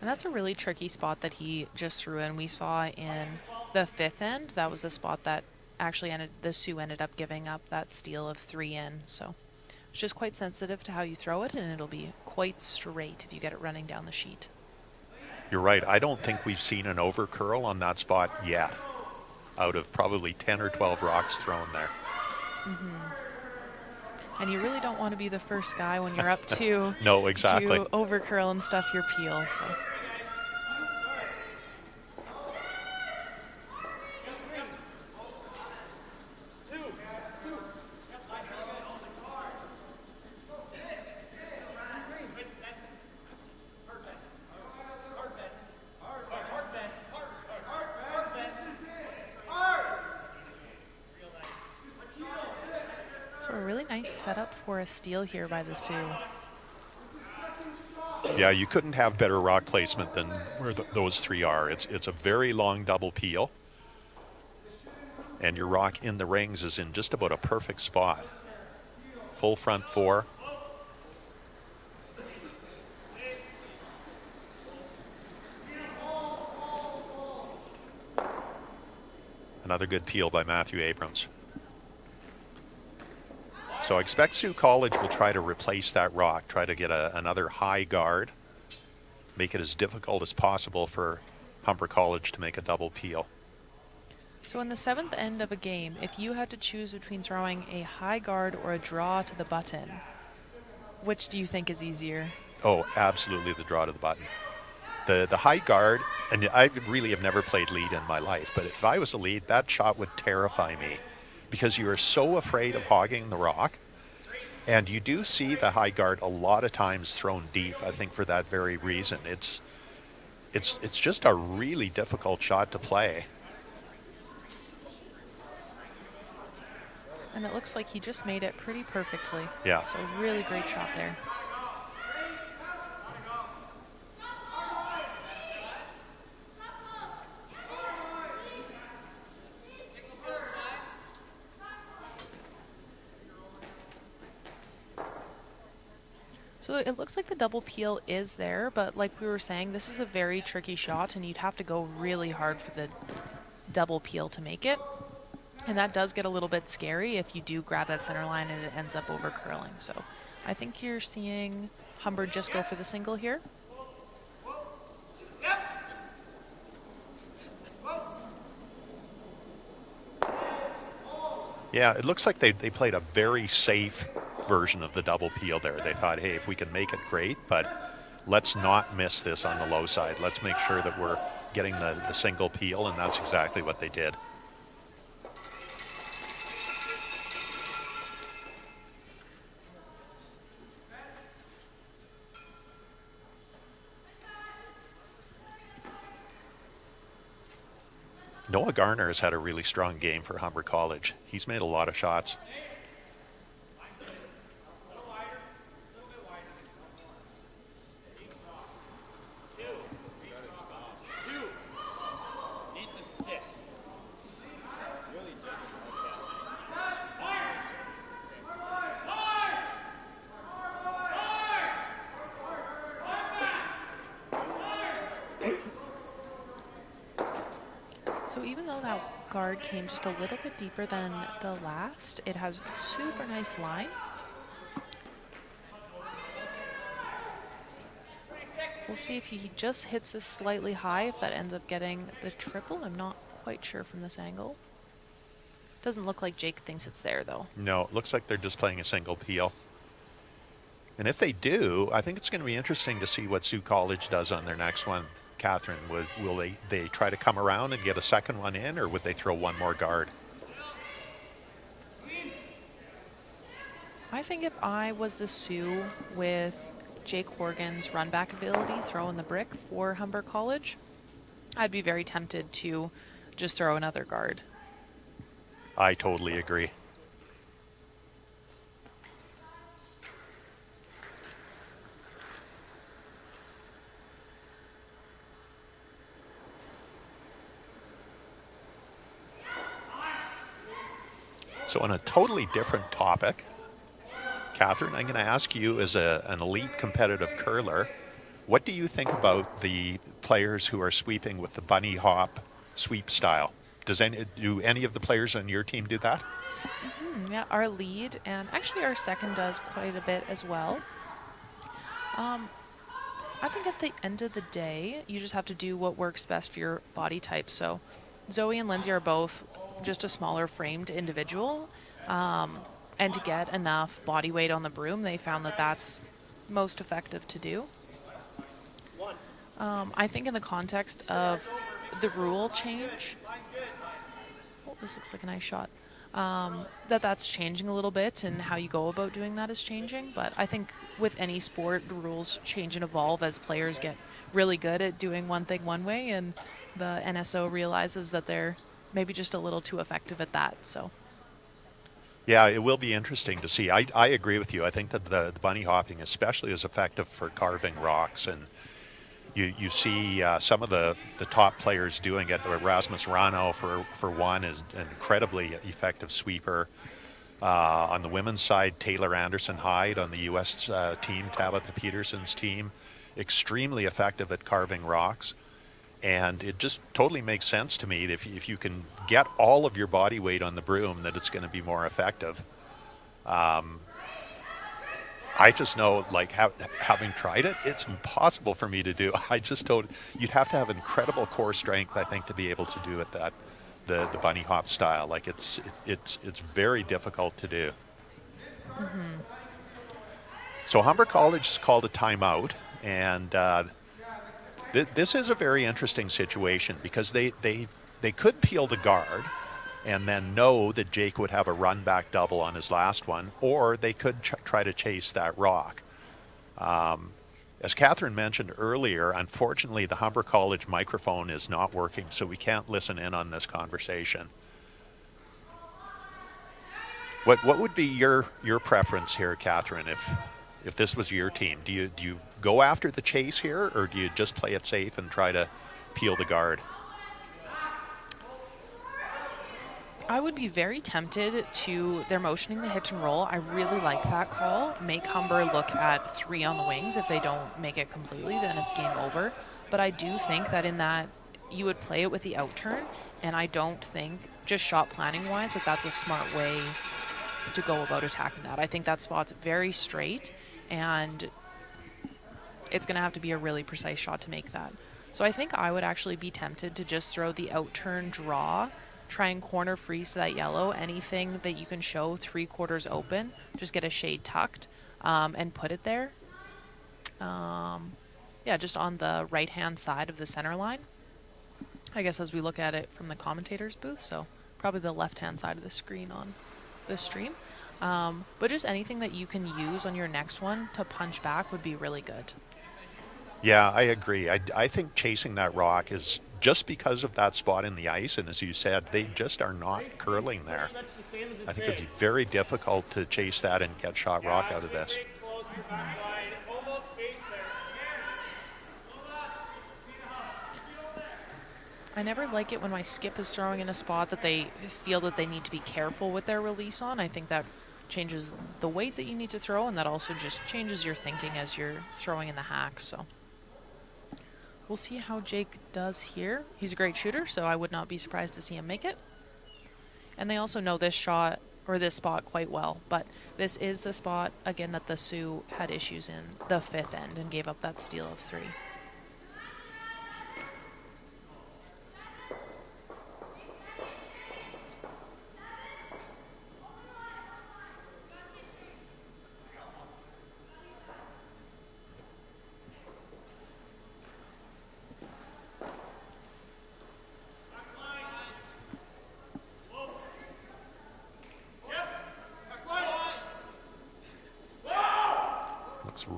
And that's a really tricky spot that he just threw in. We saw in the 5th end, that was a spot that actually the Sioux ended up giving up that steal of 3 in. So it's just quite sensitive to how you throw it, and it'll be quite straight if you get it running down the sheet. You're right. I don't think we've seen an over curl on that spot yet, out of probably 10 or 12 rocks thrown there. And you really don't want to be the first guy when you're up to No, exactly. to over curl and stuff your peel. So. So a really nice setup for a steal here by the Sioux. Yeah, you couldn't have better rock placement than where those 3 are. It's a very long double peel. And your rock in the rings is in just about a perfect spot. Full front 4. Another good peel by Matthew Abrams. So I expect Sault College will try to replace that rock, try to get another high guard, make it as difficult as possible for Humber College to make a double peel. So in the 7th end of a game, if you had to choose between throwing a high guard or a draw to the button, which do you think is easier? Oh, absolutely the draw to the button. The high guard, and I really have never played lead in my life, but if I was a lead, that shot would terrify me because you are so afraid of hogging the rock. And you do see the high guard a lot of times thrown deep, I think for that very reason. It's just a really difficult shot to play. And it looks like he just made it pretty perfectly. Yeah. So really great shot there. So it looks like the double peel is there, but like we were saying, this is a very tricky shot, and you'd have to go really hard for the double peel to make it. And that does get a little bit scary if you do grab that center line and it ends up over curling. So I think you're seeing Humber just go for the single here. Yeah, it looks like they played a very safe version of the double peel there. They thought, hey, if we can make it, great, but let's not miss this on the low side. Let's make sure that we're getting the single peel, and that's exactly what they did. Noah Garner has had a really strong game for Humber College. He's made a lot of shots. So even though that guard came just a little bit deeper than the last, it has super nice line. We'll see if he just hits this slightly high, if that ends up getting the triple. I'm not quite sure from this angle. Doesn't look like Jake thinks it's there, though. No, it looks like they're just playing a single peel. And if they do, I think it's going to be interesting to see what Sault College does on their next one. Catherine, will they try to come around and get a second one in, or would they throw one more guard? I think if I was the Sioux with Jake Horgan's run back ability, throwing the brick for Humber College, I'd be very tempted to just throw another guard. I totally agree. So on a totally different topic, Catherine, I'm going to ask you as an elite competitive curler, what do you think about the players who are sweeping with the bunny hop sweep style? do any of the players on your team do that? Yeah, our lead and actually our second does quite a bit as well. I think at the end of the day, you just have to do what works best for your body type. So Zoe and Lindsay are both just a smaller framed individual. And to get enough body weight on the broom, they found that that's most effective to do. I think in the context of the rule change, oh, this looks like a nice shot, that's changing a little bit, and how you go about doing that is changing. But I think with any sport, the rules change and evolve as players get really good at doing one thing one way, and the NSO realizes that they're maybe just a little too effective at that. So. Yeah, it will be interesting to see. I agree with you. I think that the bunny hopping especially is effective for carving rocks, and you see some of the top players doing it. Rasmus Rano, for one, is an incredibly effective sweeper. On the women's side, Taylor Anderson-Hyde on the U.S. team, Tabitha Peterson's team, extremely effective at carving rocks. And it just totally makes sense to me that if you can get all of your body weight on the broom, that it's going to be more effective. I just know, like, having tried it, it's impossible for me to do. I just don't. You'd have to have incredible core strength, I think, to be able to do it the bunny hop style. Like, it's very difficult to do. Mm-hmm. So Humber College has called a timeout, and this is a very interesting situation because they could peel the guard and then know that Jake would have a run back double on his last one, or they could try to chase that rock. As Catherine mentioned earlier, unfortunately the Humber College microphone is not working, so we can't listen in on this conversation. What would be your preference here, Catherine, if this was your team? Do you go after the chase here, or do you just play it safe and try to peel the guard? I would be very tempted to, they're motioning the hitch and roll. I really like that call. Make Humber look at 3 on the wings. If they don't make it completely, then it's game over. But I do think that in that, you would play it with the out turn, and I don't think, just shot planning wise, that that's a smart way to go about attacking that. I think that spot's very straight, and it's going to have to be a really precise shot to make that. So I think I would actually be tempted to just throw the out turn draw, try and corner freeze to that yellow. Anything that you can show 3/4 open, just get a shade tucked and put it there. Yeah, just on the right-hand side of the center line. I guess as we look at it from the commentator's booth, so probably the left-hand side of the screen on the stream. But just anything that you can use on your next one to punch back would be really good. Yeah, I agree. I think chasing that rock is just because of that spot in the ice, and as you said, they just are not curling there. I think it'd be very difficult to chase that and get shot rock out of this. I never like it when my skip is throwing in a spot that they feel that they need to be careful with their release on. I think that changes the weight that you need to throw, and that also just changes your thinking as you're throwing in the hack. So we'll see how Jake does here. He's a great shooter, so I would not be surprised to see him make it. And they also know this shot, or this spot, quite well. But this is the spot, again, that the Sioux had issues in the 5th end and gave up that steal of 3.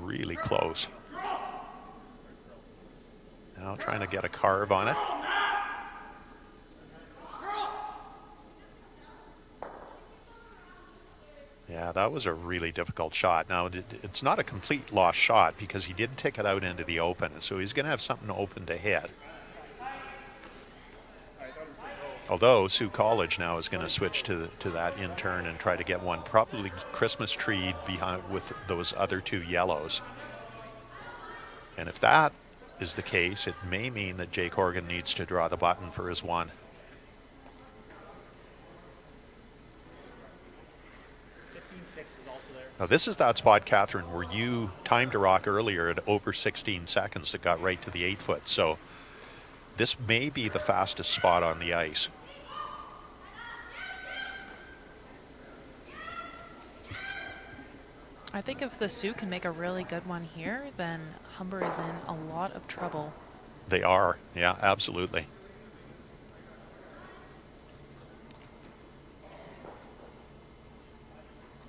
Really close. Now trying to get a carve on it. Yeah, that was a really difficult shot. Now, it's not a complete lost shot because he did take it out into the open, so he's going to have something open to hit. Although Sault College now is going to switch to that in turn and try to get one probably Christmas treed behind with those other 2 yellows. And if that is the case, it may mean that Jake Horgan needs to draw the button for his 1. Now this is that spot, Catherine, where you timed a rock earlier at over 16 seconds that got right to the 8 foot. So this may be the fastest spot on the ice. I think if the Sioux can make a really good one here, then Humber is in a lot of trouble. They are, yeah, absolutely.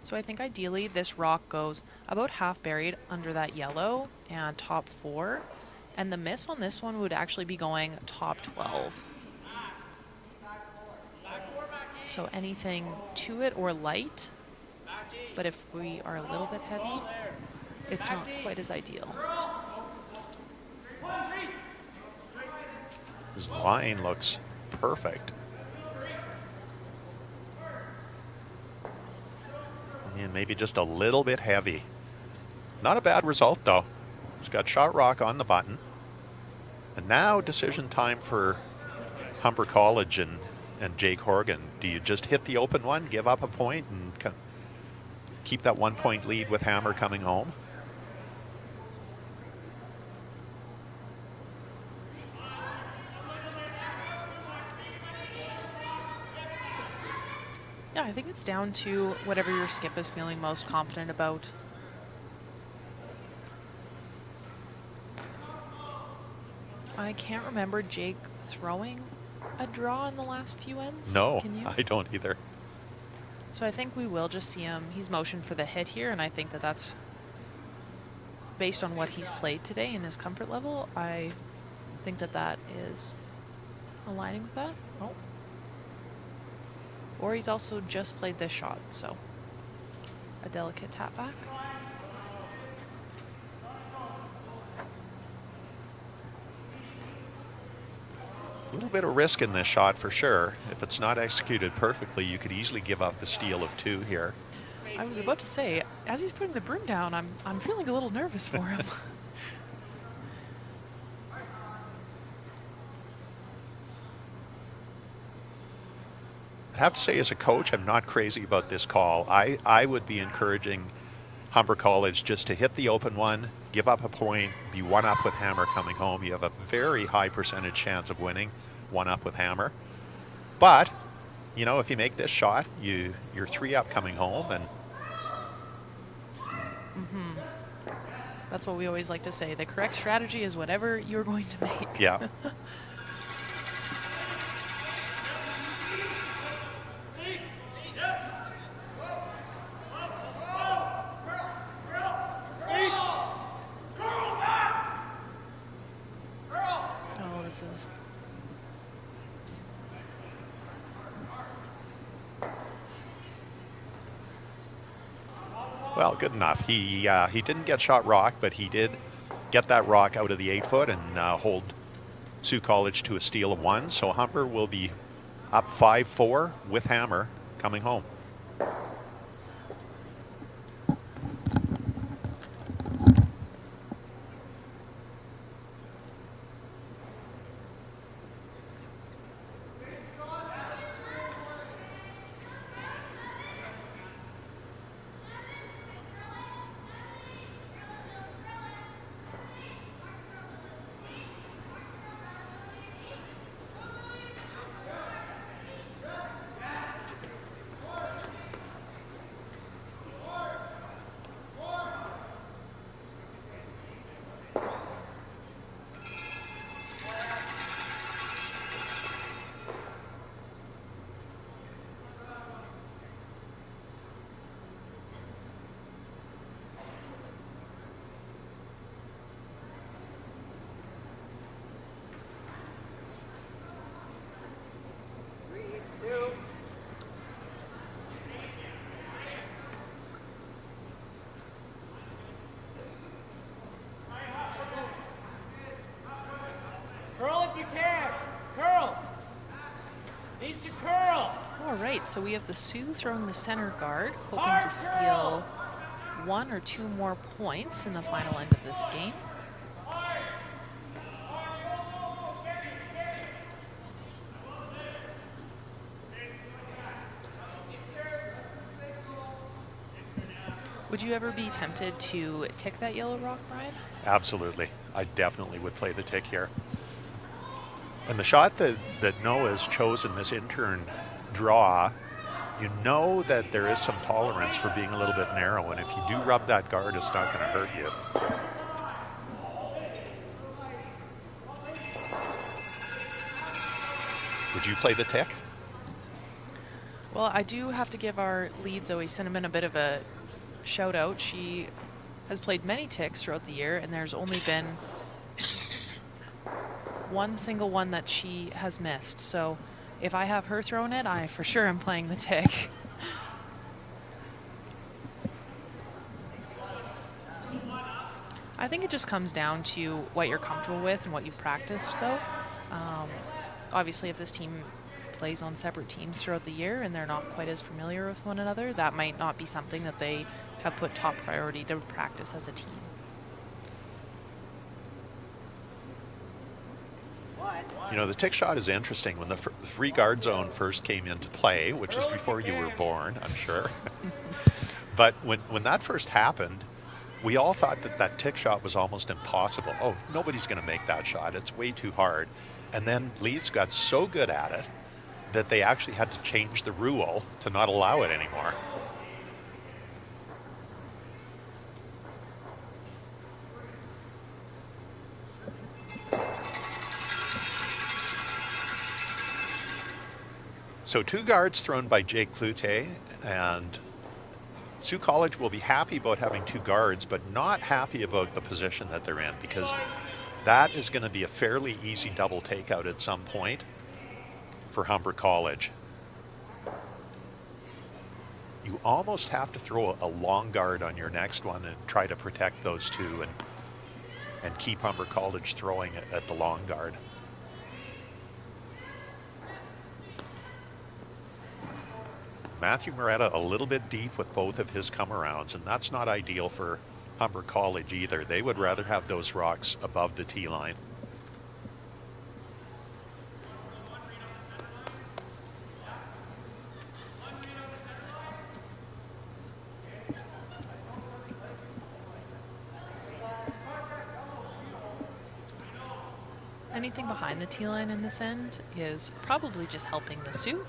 So I think ideally this rock goes about half buried under that yellow and top 4. And the miss on this one would actually be going top 12. So anything to it or light. But if we are a little bit heavy, it's not quite as ideal. His line looks perfect. And maybe just a little bit heavy. Not a bad result, though. He's got shot rock on the button. And now decision time for Humber College and Jake Horgan. Do you just hit the open one, give up a point, and keep that 1 point lead with Hammer coming home? Yeah, I think it's down to whatever your skip is feeling most confident about. I can't remember Jake throwing a draw in the last few ends. No, Can you? I don't either. So I think we will just see him. He's motioned for the hit here, and I think that that's based on what he's played today and his comfort level. I think that that is aligning with that. Oh. Or he's also just played this shot, so a delicate tap back. A little bit of risk in this shot for sure. If it's not executed perfectly, you could easily give up the steal of 2 here. I was about to say, as he's putting the broom down, I'm feeling a little nervous for him. I have to say, as a coach, I'm not crazy about this call. I would be encouraging Humber College just to hit the open one, give up a point, be 1 up with Hammer coming home. You have a very high percentage chance of winning 1 up with Hammer. But, you know, if you make this shot, you're 3 up coming home. And That's what we always like to say. The correct strategy is whatever you're going to make. yeah. Oh, this is... Well, good enough. He didn't get shot rock, but he did get that rock out of the 8 foot and hold Sault College to a steal of 1. So Humber will be up 5-4 with Hammer coming home. Curl if you can. Curl. Needs to curl. All right, so we have the Sioux throwing the center guard, hoping to steal 1 or 2 more points in the final end of this game. Would you ever be tempted to tick that yellow rock, Brian? Absolutely. I definitely would play the tick here. And the shot that Noah's chosen, this intern draw, you know that there is some tolerance for being a little bit narrow, and if you do rub that guard, it's not going to hurt you. Would you play the tick? Well, I do have to give our lead Zoe Cinnamon a bit of a shout out. She has played many ticks throughout the year, and there's only been one single one that she has missed. So if I have her throwing it, I for sure am playing the tick. I think it just comes down to what you're comfortable with and what you've practiced, though. Obviously, if this team plays on separate teams throughout the year and they're not quite as familiar with one another, that might not be something that they have put top priority to practice as a team. You know, the tick shot is interesting. When the free guard zone first came into play, which is before you were born, I'm sure. But when that first happened, we all thought that that tick shot was almost impossible. Oh, nobody's going to make that shot. It's way too hard. And then Leeds got so good at it that they actually had to change the rule to not allow it anymore. So 2 guards thrown by Jake Cloutier, and Sault College will be happy about having 2 guards, but not happy about the position that they're in, because that is going to be a fairly easy double takeout at some point for Humber College. You almost have to throw a long guard on your next one and try to protect those 2 and keep Humber College throwing at the long guard. Matthew Moretta a little bit deep with both of his come-arounds, and that's not ideal for Humber College either. They would rather have those rocks above the tee line. Anything behind the tee line in this end is probably just helping the Sioux,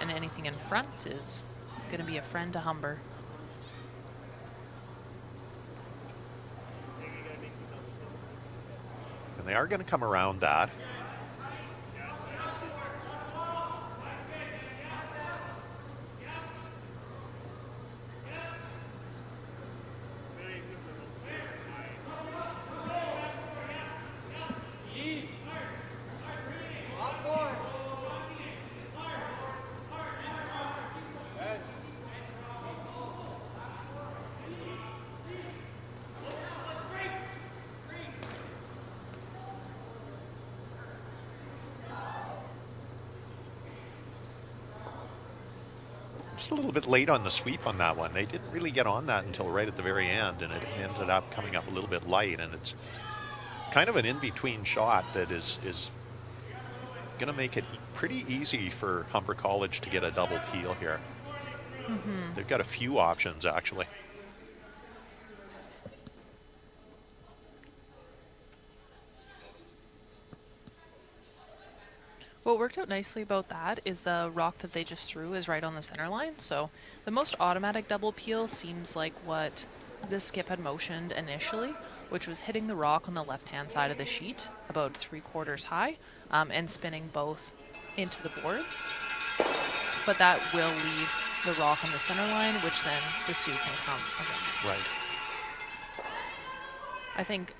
and anything in front is going to be a friend to Humber. And they are going to come around that. Just a little bit late on the sweep on that one. They didn't really get on that until right at the very end, and it ended up coming up a little bit light, and it's kind of an in-between shot that is going to make it pretty easy for Humber College to get a double peel here. Mm-hmm. They've got a few options, actually. What worked out nicely about that is the rock that they just threw is right on the center line. So the most automatic double peel seems like what the skip had motioned initially, which was hitting the rock on the left-hand side of the sheet, about 3/4 high, and spinning both into the boards. But that will leave the rock on the center line, which then the Sioux can come around. Right. I think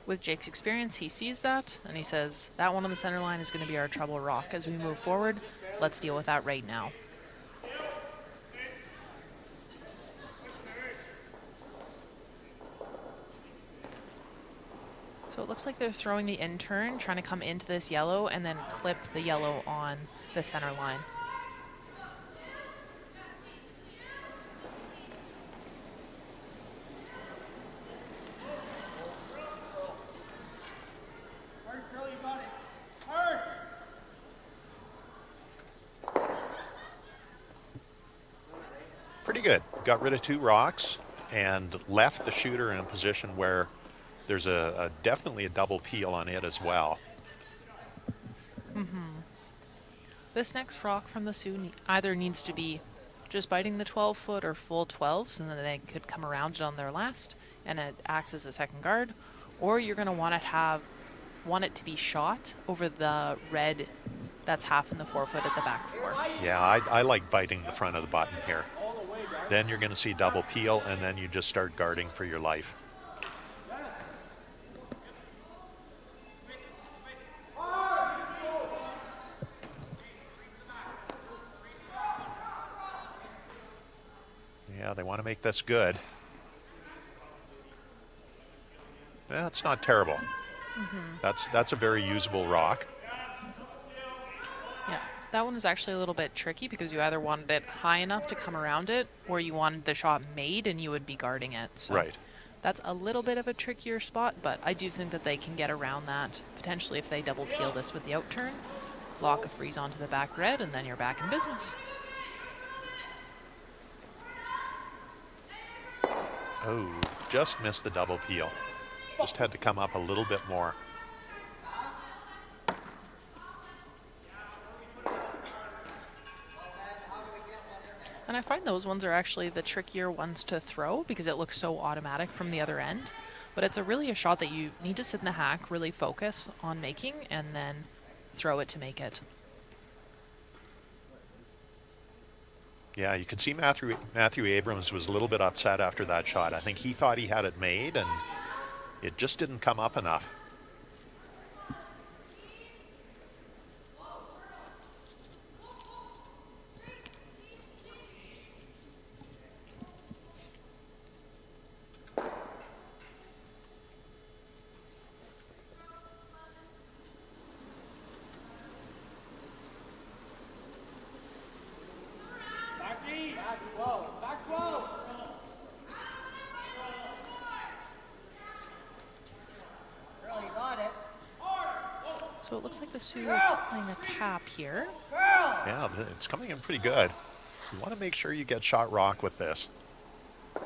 with Jake's experience, he sees that, and he says, that one on the center line is going to be our trouble rock as we move forward. Let's deal with that right now. So it looks like they're throwing the intern, trying to come into this yellow, and then clip the yellow on the center line. Pretty good. Got rid of 2 rocks. and left the shooter in a position where there's definitely a double peel on it as well. This next rock from the Sioux either needs to be just biting the 12-foot or full 12, so that they could come around it on their last and it acts as a second guard, or you're going to want it to be shot over the red that's half in the 4-foot at the back 4. Yeah, I like biting the front of the button here. Then you're going to see double peel, and then you just start guarding for your life. Yeah, they want to make this good. That's not terrible. That's a very usable rock. Yeah, that one was actually a little bit tricky because you either wanted it high enough to come around it, or you wanted the shot made and you would be guarding it. So Right. that's a little bit of a trickier spot, but I do think that they can get around that, potentially if they double peel this with the out turn, lock a freeze onto the back red, and then you're back in business. Oh, just missed the double peel. Just had to come up a little bit more. And I find those ones are actually the trickier ones to throw because it looks so automatic from the other end. But it's really a shot that you need to sit in the hack, really focus on making, and then throw it to make it. Yeah, you could see Matthew Abrams was a little bit upset after that shot. I think he thought he had it made, and it just didn't come up enough. Back 12. So it looks like the Sioux is playing a tap here. Yeah, it's coming in pretty good. You want to make sure you get shot rock with this. Oh,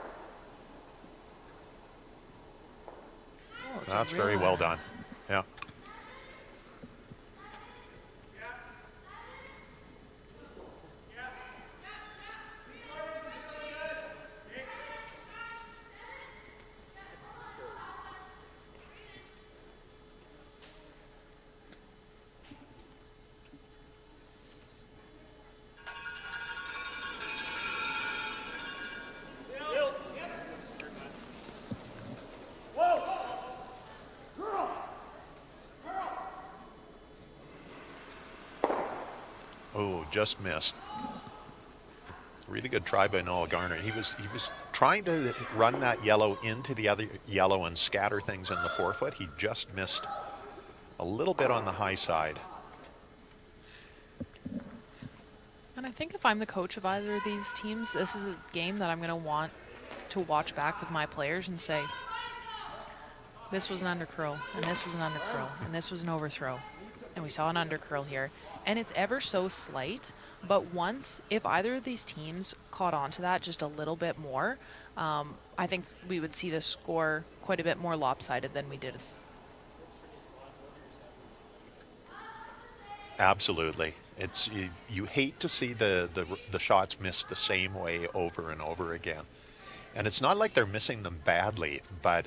it's a That's real very well done. nice. Yeah. Oh, just missed. Really good try by Noel Garner. He was trying to run that yellow into the other yellow and scatter things in the 4-foot. He just missed a little bit on the high side. And I think if I'm the coach of either of these teams, this is a game that I'm going to want to watch back with my players and say, this was an undercurl, and this was an undercurl, and this was an overthrow. And we saw an undercurl here. And it's ever so slight, but once, if either of these teams caught on to that just a little bit more, I think we would see the score quite a bit more lopsided than we did. Absolutely. It's you hate to see the shots missed the same way over and over again. And it's not like they're missing them badly, but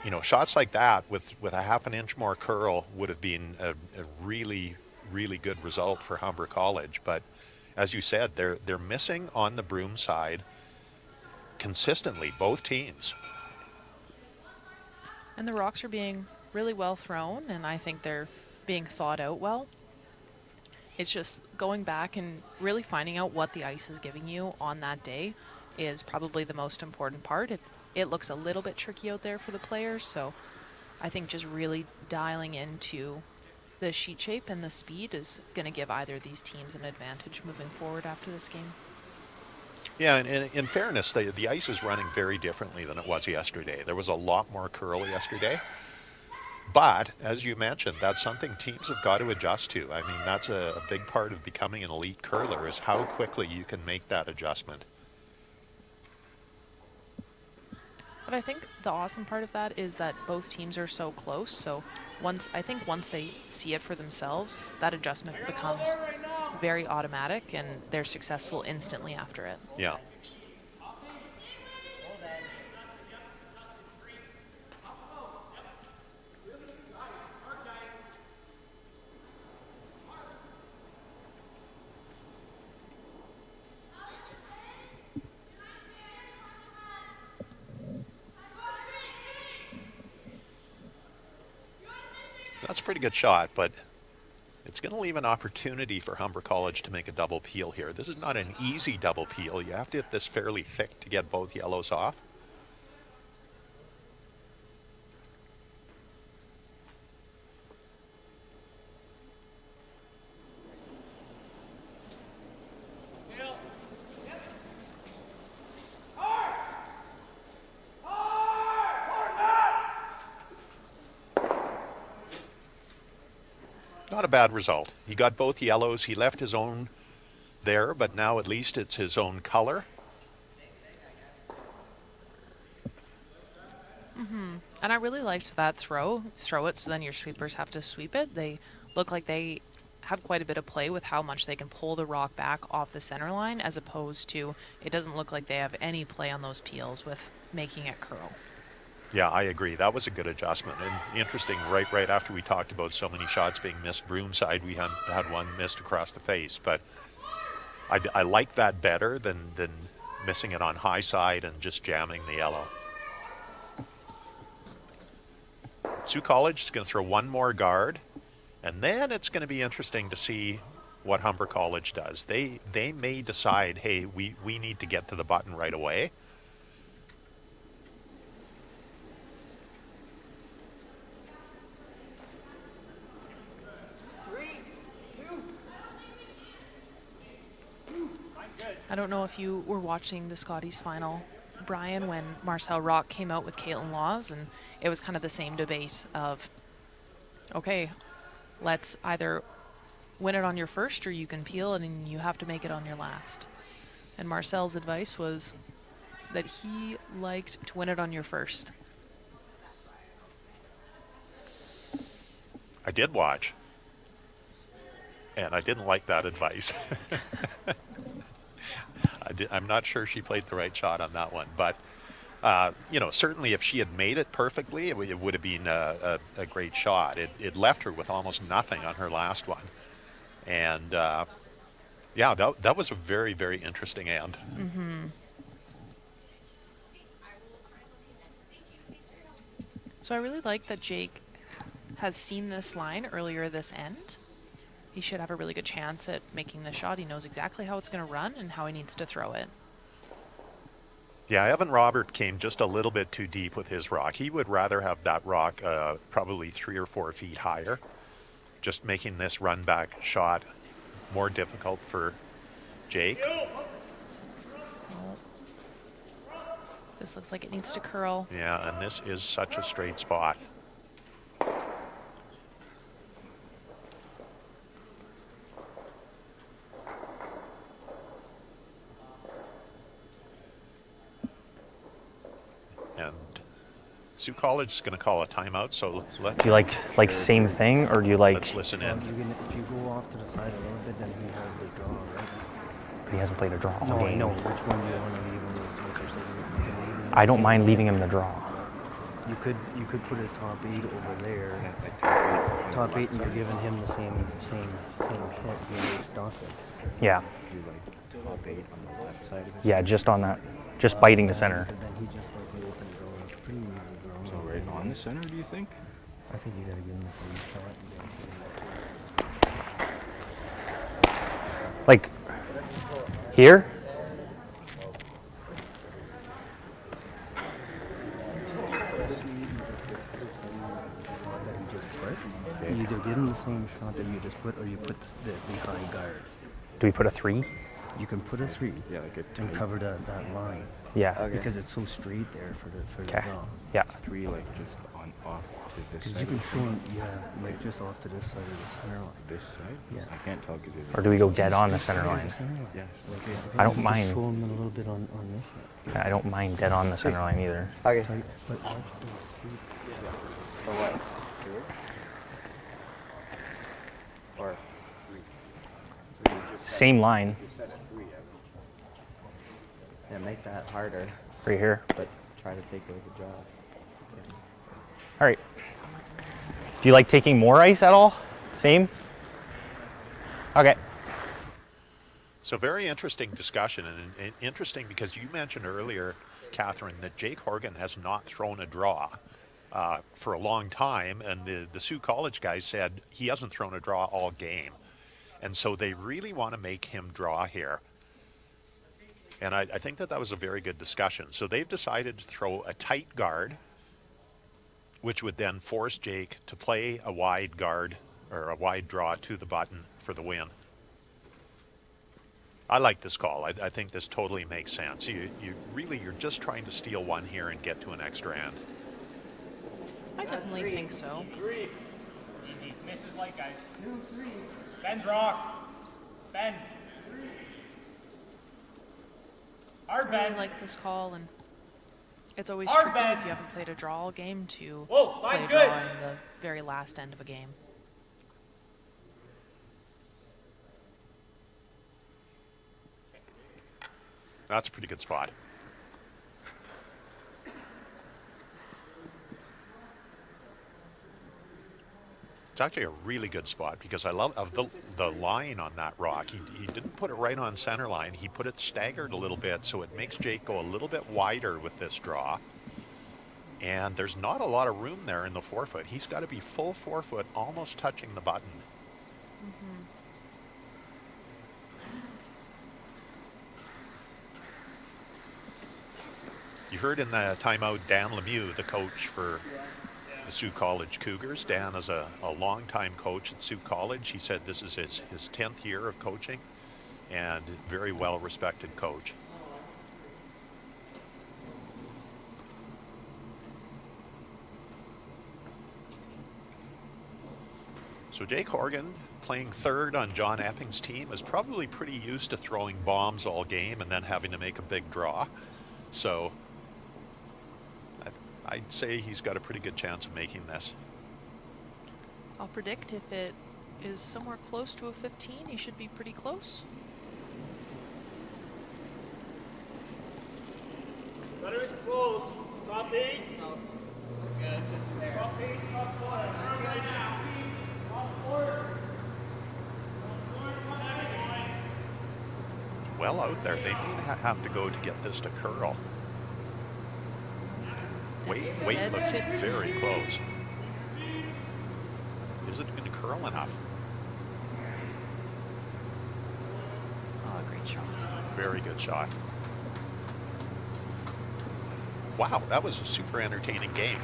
you know, shots like that with a half an inch more curl would have been a really, really good result for Humber College. But as you said, they're missing on the broom side consistently, both teams. And the rocks are being really well thrown, and I think they're being thought out well. It's just going back and really finding out what the ice is giving you on that day is probably the most important part. It looks a little bit tricky out there for the players, so I think just really dialing into the sheet shape and the speed is going to give either of these teams an advantage moving forward after this game. Yeah, and in fairness, the ice is running very differently than it was yesterday. There was a lot more curl yesterday. But, as you mentioned, that's something teams have got to adjust to. I mean, that's a big part of becoming an elite curler is how quickly you can make that adjustment. But I think the awesome part of that is that both teams are so close. So once they see it for themselves, that adjustment becomes very automatic, and they're successful instantly after it. Yeah. That's a pretty good shot, but it's going to leave an opportunity for Humber College to make a double peel here. This is not an easy double peel. You have to hit this fairly thick to get both yellows off. Not a bad result. He got both yellows. He left his own there, but now at least it's his own color. And I really liked that throw. Throw it so then your sweepers have to sweep it. They look like they have quite a bit of play with how much they can pull the rock back off the center line, as opposed to it doesn't look like they have any play on those peels with making it curl. Yeah, I agree. That was a good adjustment. And interesting, right after we talked about so many shots being missed broomside, we had one missed across the face. But I like that better than missing it on high side and just jamming the yellow. Sault College is going to throw one more guard, and then it's going to be interesting to see what Humber College does. They may decide, hey, we need to get to the button right away. I don't know if you were watching the Scotties final, Brian, when Marcel Rock came out with Caitlin Laws, and it was kind of the same debate of, okay, let's either win it on your first or you can peel it and you have to make it on your last. And Marcel's advice was that he liked to win it on your first. I did watch, and I didn't like that advice. I'm not sure she played the right shot on that one, but certainly if she had made it perfectly, it would have been a great shot. It left her with almost nothing on her last one, and that was a very, very interesting end. So I really like that Jake has seen this line earlier this end. He should have a really good chance at making the shot. He knows exactly how it's going to run and how he needs to throw it. Yeah, Evan Robert came just a little bit too deep with his rock. He would rather have that rock probably 3 or 4 feet higher, just making this run back shot more difficult for Jake. This looks like it needs to curl. Yeah, and this is such a straight spot. And Sault College is going to call a timeout, so Do you like same thing, or do you like? let's listen in. If you go off to the side a little bit, then he has the draw, right? He hasn't played a draw all No, I game. know. Which one do you want to leave him with? What you're saying? You can leave him I don't same mind thing. leaving him the draw. You could put a top 8 over there. Top 8, and you're giving him the same hit. You stop it. Yeah, Do like top 8 on the left side of it. yeah, just on that, just biting the center. But then he just like the open draw. It's pretty easy draw. So right on the center, do you think? I think you gotta give him the same shot. You gotta give him Like here. You either give him the same shot that you just put, or you put the high guard. Do we put a 3? You can put a 3 Yeah, like a and cover that line Yeah. because it's so straight there for the Okay. draw. Yeah. 3, like just on off This Because side you can of show them, yeah, like just off to this side of the center line. this side? Yeah. I can't tell because Or do we go dead on the center Side of line? the center line. Yes. Like, I don't you just mind. Show them a little bit on this side. I don't mind dead on the center line either. Tight, but off For what? Here? Or Same line yeah, make that harder, right here. but try to take away the job. All right. Do you like taking more ice at all? Same? Okay. So very interesting discussion, and interesting because you mentioned earlier, Catherine, that Jake Horgan has not thrown a draw for a long time, and the Sault College guys said he hasn't thrown a draw all game. And so they really want to make him draw here. And I think that was a very good discussion. So they've decided to throw a tight guard, which would then force Jake to play a wide guard or a wide draw to the button for the win. I like this call. I think this totally makes sense. You're just trying to steal one here and get to an extra end. I definitely think so. 3. Easy. Misses light, guys. 2, 3. Ben's rock. Ben. Hard I Ben. really like this call, and it's always Hard tricky Ben. if you haven't played a draw all game to Whoa, play line's a draw good. in the very last end of a game. That's a pretty good spot. It's actually a really good spot because I love the line on that rock. He didn't put it right on center line. He put it staggered a little bit, so it makes Jake go a little bit wider with this draw. And there's not a lot of room there in the forefoot. He's got to be full forefoot, almost touching the button. Mm-hmm. You heard in the timeout Dan Lemieux, the coach for the Sault College Cougars. Dan is a long-time coach at Sault College. He said this is his 10th year of coaching and very well-respected coach. So Jake Horgan, playing third on John Epping's team, is probably pretty used to throwing bombs all game and then having to make a big draw. So I'd say he's got a pretty good chance of making this. I'll predict if it is somewhere close to a 15, he should be pretty close. Cutter is close. Top 8. Oh, good. Top 8, top 4. Right now. Top 4. Well out there. They may have to go to get this to curl. This is a Wait dead looks 15. very close. Is it going to curl enough? Oh, great shot. Very good shot. Wow, that was a super entertaining game.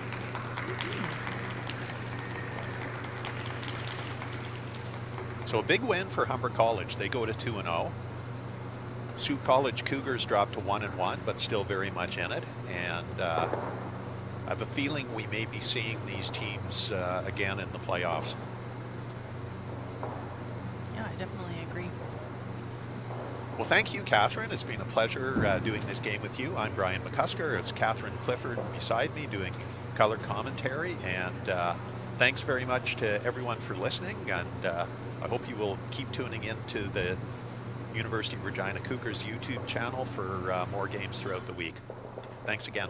So a big win for Humber College. They go to 2-0. Sault College Cougars dropped to 1-1, but still very much in it. And I have a feeling we may be seeing these teams again in the playoffs. Yeah, I definitely agree. Well, thank you, Catherine. It's been a pleasure doing this game with you. I'm Brian McCusker. It's Catherine Clifford beside me doing color commentary. And thanks very much to everyone for listening. And I hope you will keep tuning in to the University of Regina Cougars YouTube channel for more games throughout the week. Thanks again.